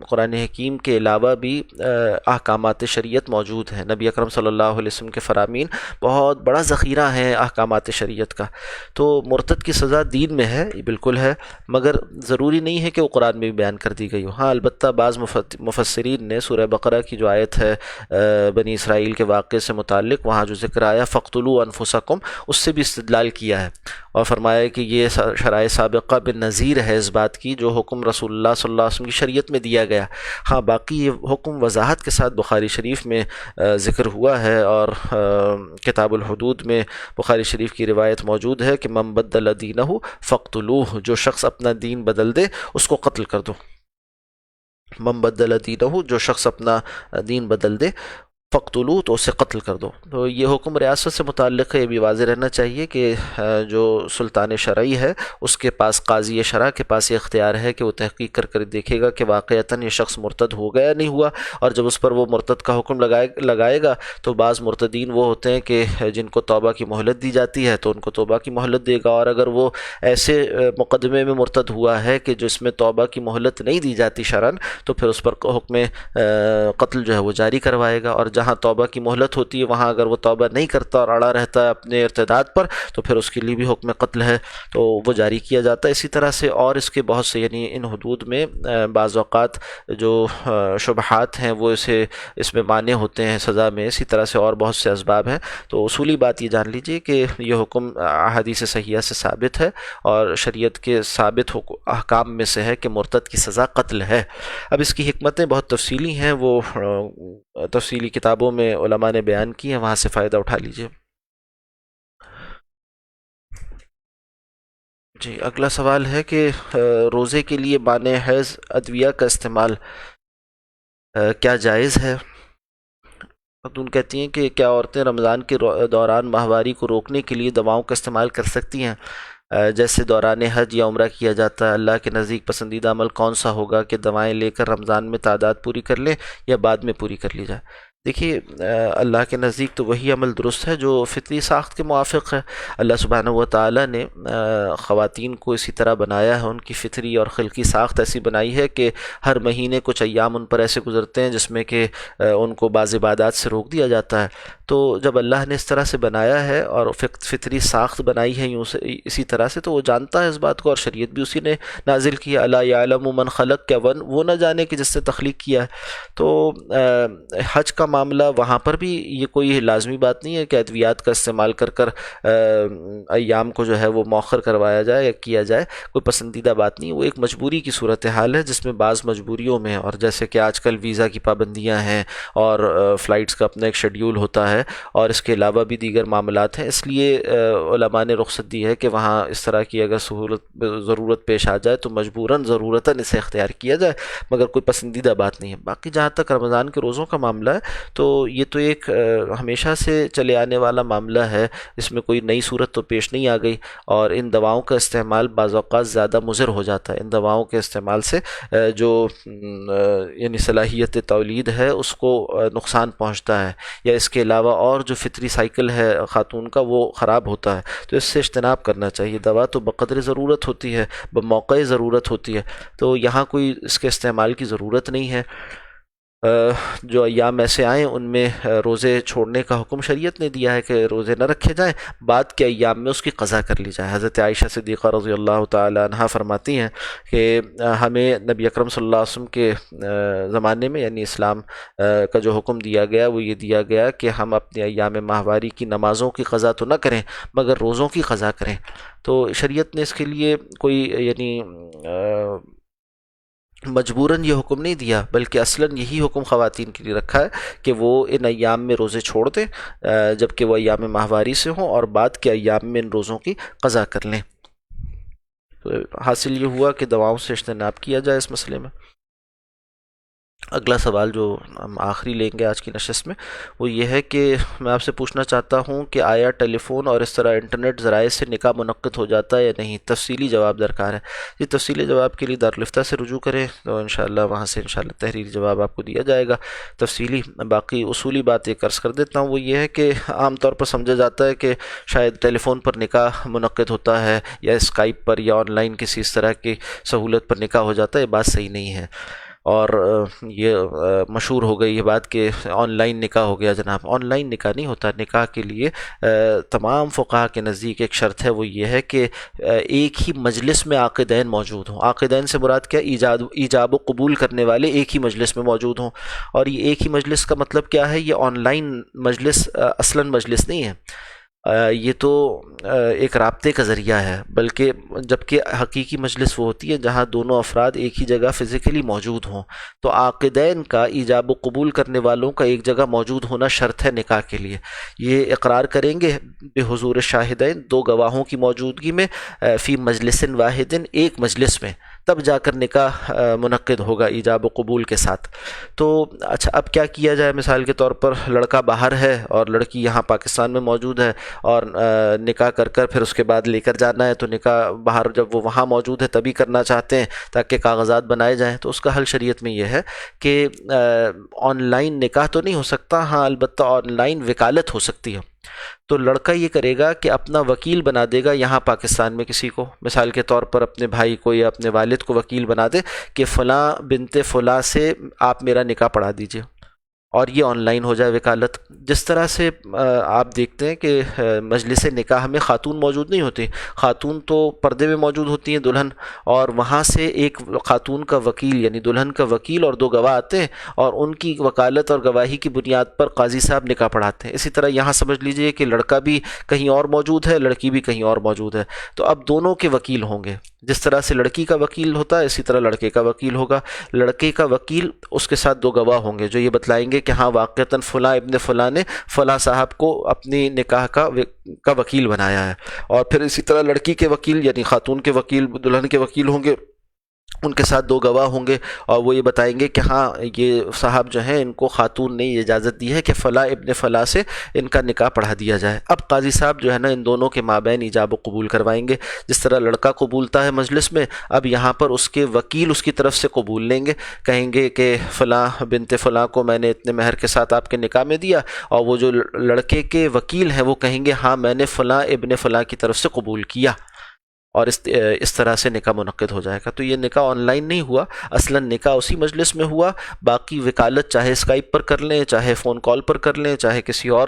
قرآن حکیم کے علاوہ بھی احکامات شریعت موجود ہیں۔ نبی اکرم صلی اللہ علیہ وسلم کے فرامین بہت بڑا ذخیرہ ہیں احکامات شریعت کا۔ تو مرتد کی سزا دین میں ہے، یہ بالکل ہے، مگر ضروری نہیں ہے کہ وہ قرآن میں بھی بیان کر دی گئی ہو۔ ہاں البتہ بعض مفسرین نے سورہ بقرہ کی جو آیت ہے بنی اسرائیل کے واقعے سے متعلق، وہاں جو ذکر آیا فَاقْتُلُوا أَنفُسَكُمْ، اس سے بھی استدلال کیا ہے، اور فرمایا کہ یہ شرائع سابقہ بن نظیر ہے اس بات کی جو حکم رسول اللہ صلی اللہ علیہ وسلم کی شریعت میں دیا گیا۔ ہاں باقی یہ حکم وضاحت کے ساتھ بخاری شریف میں ذکر ہوا ہے، اور کتاب الحدود میں بخاری شریف کی روایت موجود ہے کہ من بدل دینہ فاقتلوہ، جو شخص اپنا دین بدل دے اس کو قتل کر دو۔ من بدل دینہ، جو شخص اپنا دین بدل دے، فقتلو، تو اسے قتل کر دو۔ تو یہ حکم ریاست سے متعلق ہے، یہ بھی واضح رہنا چاہیے کہ جو سلطان شرعی ہے اس کے پاس، قاضی شرع کے پاس یہ اختیار ہے کہ وہ تحقیق کر کر دیکھے گا کہ واقعتاً یہ شخص مرتد ہو گیا نہیں ہوا، اور جب اس پر وہ مرتد کا حکم لگائے گا تو بعض مرتدین وہ ہوتے ہیں کہ جن کو توبہ کی مہلت دی جاتی ہے تو ان کو توبہ کی مہلت دے گا، اور اگر وہ ایسے مقدمے میں مرتد ہوا ہے کہ جس میں توبہ کی مہلت نہیں دی جاتی شرعاً، تو پھر اس پر حکم قتل جو ہے وہ جاری کروائے گا، اور جہاں توبہ کی مہلت ہوتی ہے وہاں اگر وہ توبہ نہیں کرتا اور اڑا رہتا ہے اپنے ارتداد پر، تو پھر اس کے لیے بھی حکم قتل ہے، تو وہ جاری کیا جاتا ہے۔ اسی طرح سے اور اس کے بہت سے، یعنی ان حدود میں بعض اوقات جو شبہات ہیں وہ اس میں مانع ہوتے ہیں سزا میں، اسی طرح سے اور بہت سے اسباب ہیں۔ تو اصولی بات یہ جان لیجئے کہ یہ حکم احادیث صحیحہ سے ثابت ہے، اور شریعت کے ثابت احکام میں سے ہے کہ مرتد کی سزا قتل ہے۔ اب اس کی حکمتیں بہت تفصیلی ہیں، وہ تفصیلی کتابوں میں علماء نے بیان کی ہیں، وہاں سے فائدہ اٹھا لیجئے۔ جی اگلا سوال ہے کہ روزے کے لیے مانع حیض ادویہ کا استعمال کیا جائز ہے؟ خاتون کہتی ہیں کہ کیا عورتیں رمضان کے دوران ماہواری کو روکنے کے لیے دواؤں کا استعمال کر سکتی ہیں؟ جیسے دوران حج یا عمرہ کیا جاتا ہے، اللہ کے نزدیک پسندیدہ عمل کون سا ہوگا کہ دوائیں لے کر رمضان میں تعداد پوری کر لیں یا بعد میں پوری کر لی جائے؟ دیکھیے اللہ کے نزدیک تو وہی عمل درست ہے جو فطری ساخت کے موافق ہے۔ اللہ سبحانہ و تعالیٰ نے خواتین کو اسی طرح بنایا ہے، ان کی فطری اور خلقی ساخت ایسی بنائی ہے کہ ہر مہینے کچھ ایام ان پر ایسے گزرتے ہیں جس میں کہ ان کو بعض عبادات سے روک دیا جاتا ہے۔ تو جب اللہ نے اس طرح سے بنایا ہے اور فطری ساخت بنائی ہے یوں سے اسی طرح سے، تو وہ جانتا ہے اس بات کو، اور شریعت بھی اسی نے نازل کی ہے۔ الا یعلم من خلق، کیا وہ نہ جانے کہ جس نے تخلیق کیا ہے؟ تو حج کا معاملہ وہاں پر بھی یہ کوئی لازمی بات نہیں ہے کہ ادویات کا استعمال کر کر ایام کو جو ہے وہ مؤخر کروایا جائے یا کیا جائے، کوئی پسندیدہ بات نہیں ہے، وہ ایک مجبوری کی صورتحال ہے جس میں بعض مجبوریوں میں، اور جیسے کہ آج کل ویزا کی پابندیاں ہیں اور فلائٹس کا اپنا ایک شیڈیول ہوتا ہے، اور اس کے علاوہ بھی دیگر معاملات ہیں، اس لیے علماء نے رخصت دی ہے کہ وہاں اس طرح کی اگر ضرورت پیش آ جائے تو مجبوراً ضرورتاً اسے اختیار کیا جائے، مگر کوئی پسندیدہ بات نہیں ہے۔ باقی جہاں تک رمضان کے روزوں کا معاملہ ہے تو یہ تو ایک ہمیشہ سے چلے آنے والا معاملہ ہے، اس میں کوئی نئی صورت تو پیش نہیں آ گئی، اور ان دواؤں کا استعمال بعض اوقات زیادہ مضر ہو جاتا ہے۔ ان دواؤں کے استعمال سے جو یعنی صلاحیت تولید ہے اس کو نقصان پہنچتا ہے، یا اس کے علاوہ اور جو فطری سائیکل ہے خاتون کا وہ خراب ہوتا ہے، تو اس سے اجتناب کرنا چاہیے۔ دوا تو بقدر ضرورت ہوتی ہے، بموقع ضرورت ہوتی ہے، تو یہاں کوئی اس کے استعمال کی ضرورت نہیں ہے۔ جو ایام ایسے آئیں ان میں روزے چھوڑنے کا حکم شریعت نے دیا ہے کہ روزے نہ رکھے جائیں، بعد کے ایام میں اس کی قضا کر لی جائے۔ حضرت عائشہ صدیقہ رضی اللہ تعالی عنہا فرماتی ہیں کہ ہمیں نبی اکرم صلی اللہ علیہ وسلم کے زمانے میں، یعنی اسلام کا جو حکم دیا گیا وہ یہ دیا گیا کہ ہم اپنے ایام ماہواری کی نمازوں کی قضا تو نہ کریں مگر روزوں کی قضا کریں۔ تو شریعت نے اس کے لیے کوئی یعنی مجبوراً یہ حکم نہیں دیا، بلکہ اصلاً یہی حکم خواتین کے لیے رکھا ہے کہ وہ ان ایام میں روزے چھوڑ دیں جبکہ وہ ایام ماہواری سے ہوں، اور بعد کے ایام میں ان روزوں کی قضا کر لیں۔ تو حاصل یہ ہوا کہ دواؤں سے اجتناب کیا جائے اس مسئلے میں۔ اگلا سوال جو ہم آخری لیں گے آج کی نشست میں وہ یہ ہے کہ میں آپ سے پوچھنا چاہتا ہوں کہ آیا ٹیلی فون اور اس طرح انٹرنیٹ ذرائع سے نکاح منعقد ہو جاتا ہے یا نہیں؟ تفصیلی جواب درکار ہے۔ یہ تفصیلی جواب کے لیے دارالفتہ سے رجوع کریں تو انشاءاللہ وہاں سے انشاءاللہ تحریری جواب آپ کو دیا جائے گا تفصیلی۔ باقی اصولی بات ایک عرض کر دیتا ہوں، وہ یہ ہے کہ عام طور پر سمجھا جاتا ہے کہ شاید ٹیلی فون پر نکاح منعقد ہوتا ہے یا اسکائپ پر یا آن لائن کسی اس طرح کی سہولت پر نکاح ہو جاتا ہے، یہ بات صحیح نہیں ہے۔ اور یہ مشہور ہو گئی یہ بات کہ آن لائن نکاح ہو گیا۔ جناب آن لائن نکاح نہیں ہوتا، نکاح کے لیے تمام فقہا کے نزدیک ایک شرط ہے، وہ یہ ہے کہ ایک ہی مجلس میں عاقدین موجود ہوں۔ عاقدین سے مراد کیا؟ ایجاب و قبول کرنے والے ایک ہی مجلس میں موجود ہوں۔ اور یہ ایک ہی مجلس کا مطلب کیا ہے؟ یہ آن لائن مجلس اصلاً مجلس نہیں ہے، یہ تو ایک رابطے کا ذریعہ ہے، بلکہ جبکہ حقیقی مجلس وہ ہوتی ہے جہاں دونوں افراد ایک ہی جگہ فزیکلی موجود ہوں۔ تو عاقدین کا، ایجاب و قبول کرنے والوں کا ایک جگہ موجود ہونا شرط ہے نکاح کے لیے۔ یہ اقرار کریں گے بے حضور شاہدین، دو گواہوں کی موجودگی میں، فی مجلس واحد، ایک مجلس میں، تب جا کر نکاح منعقد ہوگا ایجاب و قبول کے ساتھ۔ تو اچھا اب کیا کیا جائے؟ مثال کے طور پر لڑکا باہر ہے اور لڑکی یہاں پاکستان میں موجود ہے، اور نکاح کر کر پھر اس کے بعد لے کر جانا ہے، تو نکاح باہر جب وہ وہاں موجود ہے تبھی کرنا چاہتے ہیں تاکہ کاغذات بنائے جائیں، تو اس کا حل شریعت میں یہ ہے کہ آن لائن نکاح تو نہیں ہو سکتا، ہاں البتہ آن لائن وکالت ہو سکتی ہے۔ تو لڑکا یہ کرے گا کہ اپنا وکیل بنا دے گا یہاں پاکستان میں کسی کو، مثال کے طور پر اپنے بھائی کو یا اپنے والد کو وکیل بنا دے کہ فلاں بنت فلاں سے آپ میرا نکاح پڑھا دیجئے، اور یہ آن لائن ہو جائے وکالت۔ جس طرح سے آپ دیکھتے ہیں کہ مجلس نکاح میں خاتون موجود نہیں ہوتی، خاتون تو پردے میں موجود ہوتی ہیں دلہن، اور وہاں سے ایک خاتون کا وکیل یعنی دلہن کا وکیل اور دو گواہ آتے ہیں، اور ان کی وکالت اور گواہی کی بنیاد پر قاضی صاحب نکاح پڑھاتے ہیں۔ اسی طرح یہاں سمجھ لیجئے کہ لڑکا بھی کہیں اور موجود ہے، لڑکی بھی کہیں اور موجود ہے، تو اب دونوں کے وکیل ہوں گے۔ جس طرح سے لڑکی کا وکیل ہوتا ہے اسی طرح لڑکے کا وکیل ہوگا۔ لڑکے کا وکیل اس کے ساتھ دو گواہ ہوں گے جو یہ بتلائیں گے کہ ہاں واقعتاً فلاں ابن فلاں نے فلاں صاحب کو اپنی نکاح کا وکیل بنایا ہے. اور پھر اسی طرح لڑکی کے وکیل یعنی خاتون کے وکیل دلہن کے وکیل ہوں گے، ان کے ساتھ 2 گواہ ہوں گے اور وہ یہ بتائیں گے کہ ہاں یہ صاحب جو ہیں ان کو خاتون نے یہ اجازت دی ہے کہ فلاں ابن فلاں سے ان کا نکاح پڑھا دیا جائے. اب قاضی صاحب جو ہے نا ان دونوں کے مابین ایجاب و قبول کروائیں گے. جس طرح لڑکا قبولتا ہے مجلس میں، اب یہاں پر اس کے وکیل اس کی طرف سے قبول لیں گے، کہیں گے کہ فلاں بنت فلاں کو میں نے اتنے مہر کے ساتھ آپ کے نکاح میں دیا، اور وہ جو لڑکے کے وکیل ہیں وہ کہیں گے ہاں میں نے فلاں ابن فلاں کی طرف سے قبول کیا، اور اس طرح سے نکاح منعقد ہو جائے گا. تو یہ نکاح آن لائن نہیں ہوا، اصلا نکاح اسی مجلس میں ہوا. باقی وکالت چاہے اسکائپ پر کر لیں، چاہے فون کال پر کر لیں، چاہے کسی اور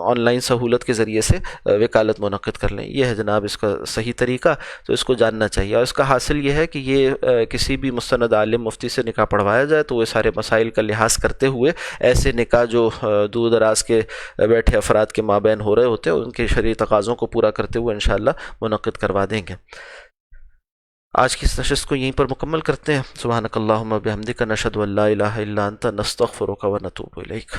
آن لائن سہولت کے ذریعے سے وکالت منعقد کر لیں. یہ ہے جناب اس کا صحیح طریقہ، تو اس کو جاننا چاہیے. اور اس کا حاصل یہ ہے کہ یہ کسی بھی مستند عالم مفتی سے نکاح پڑھوایا جائے تو وہ سارے مسائل کا لحاظ کرتے ہوئے ایسے نکاح جو دور دراز کے بیٹھے افراد کے مابین ہو رہے ہوتے ہیں ان کے شرعی تقاضوں کو پورا کرتے ہوئے انشاءاللہ منعقد کروا دیں گے. آج کی اس نشست کو یہیں پر مکمل کرتے ہیں. سبحانک اللہم و بحمدک، نشہد ان لا الہ الا انت، نستغفرک و نتوب الیک.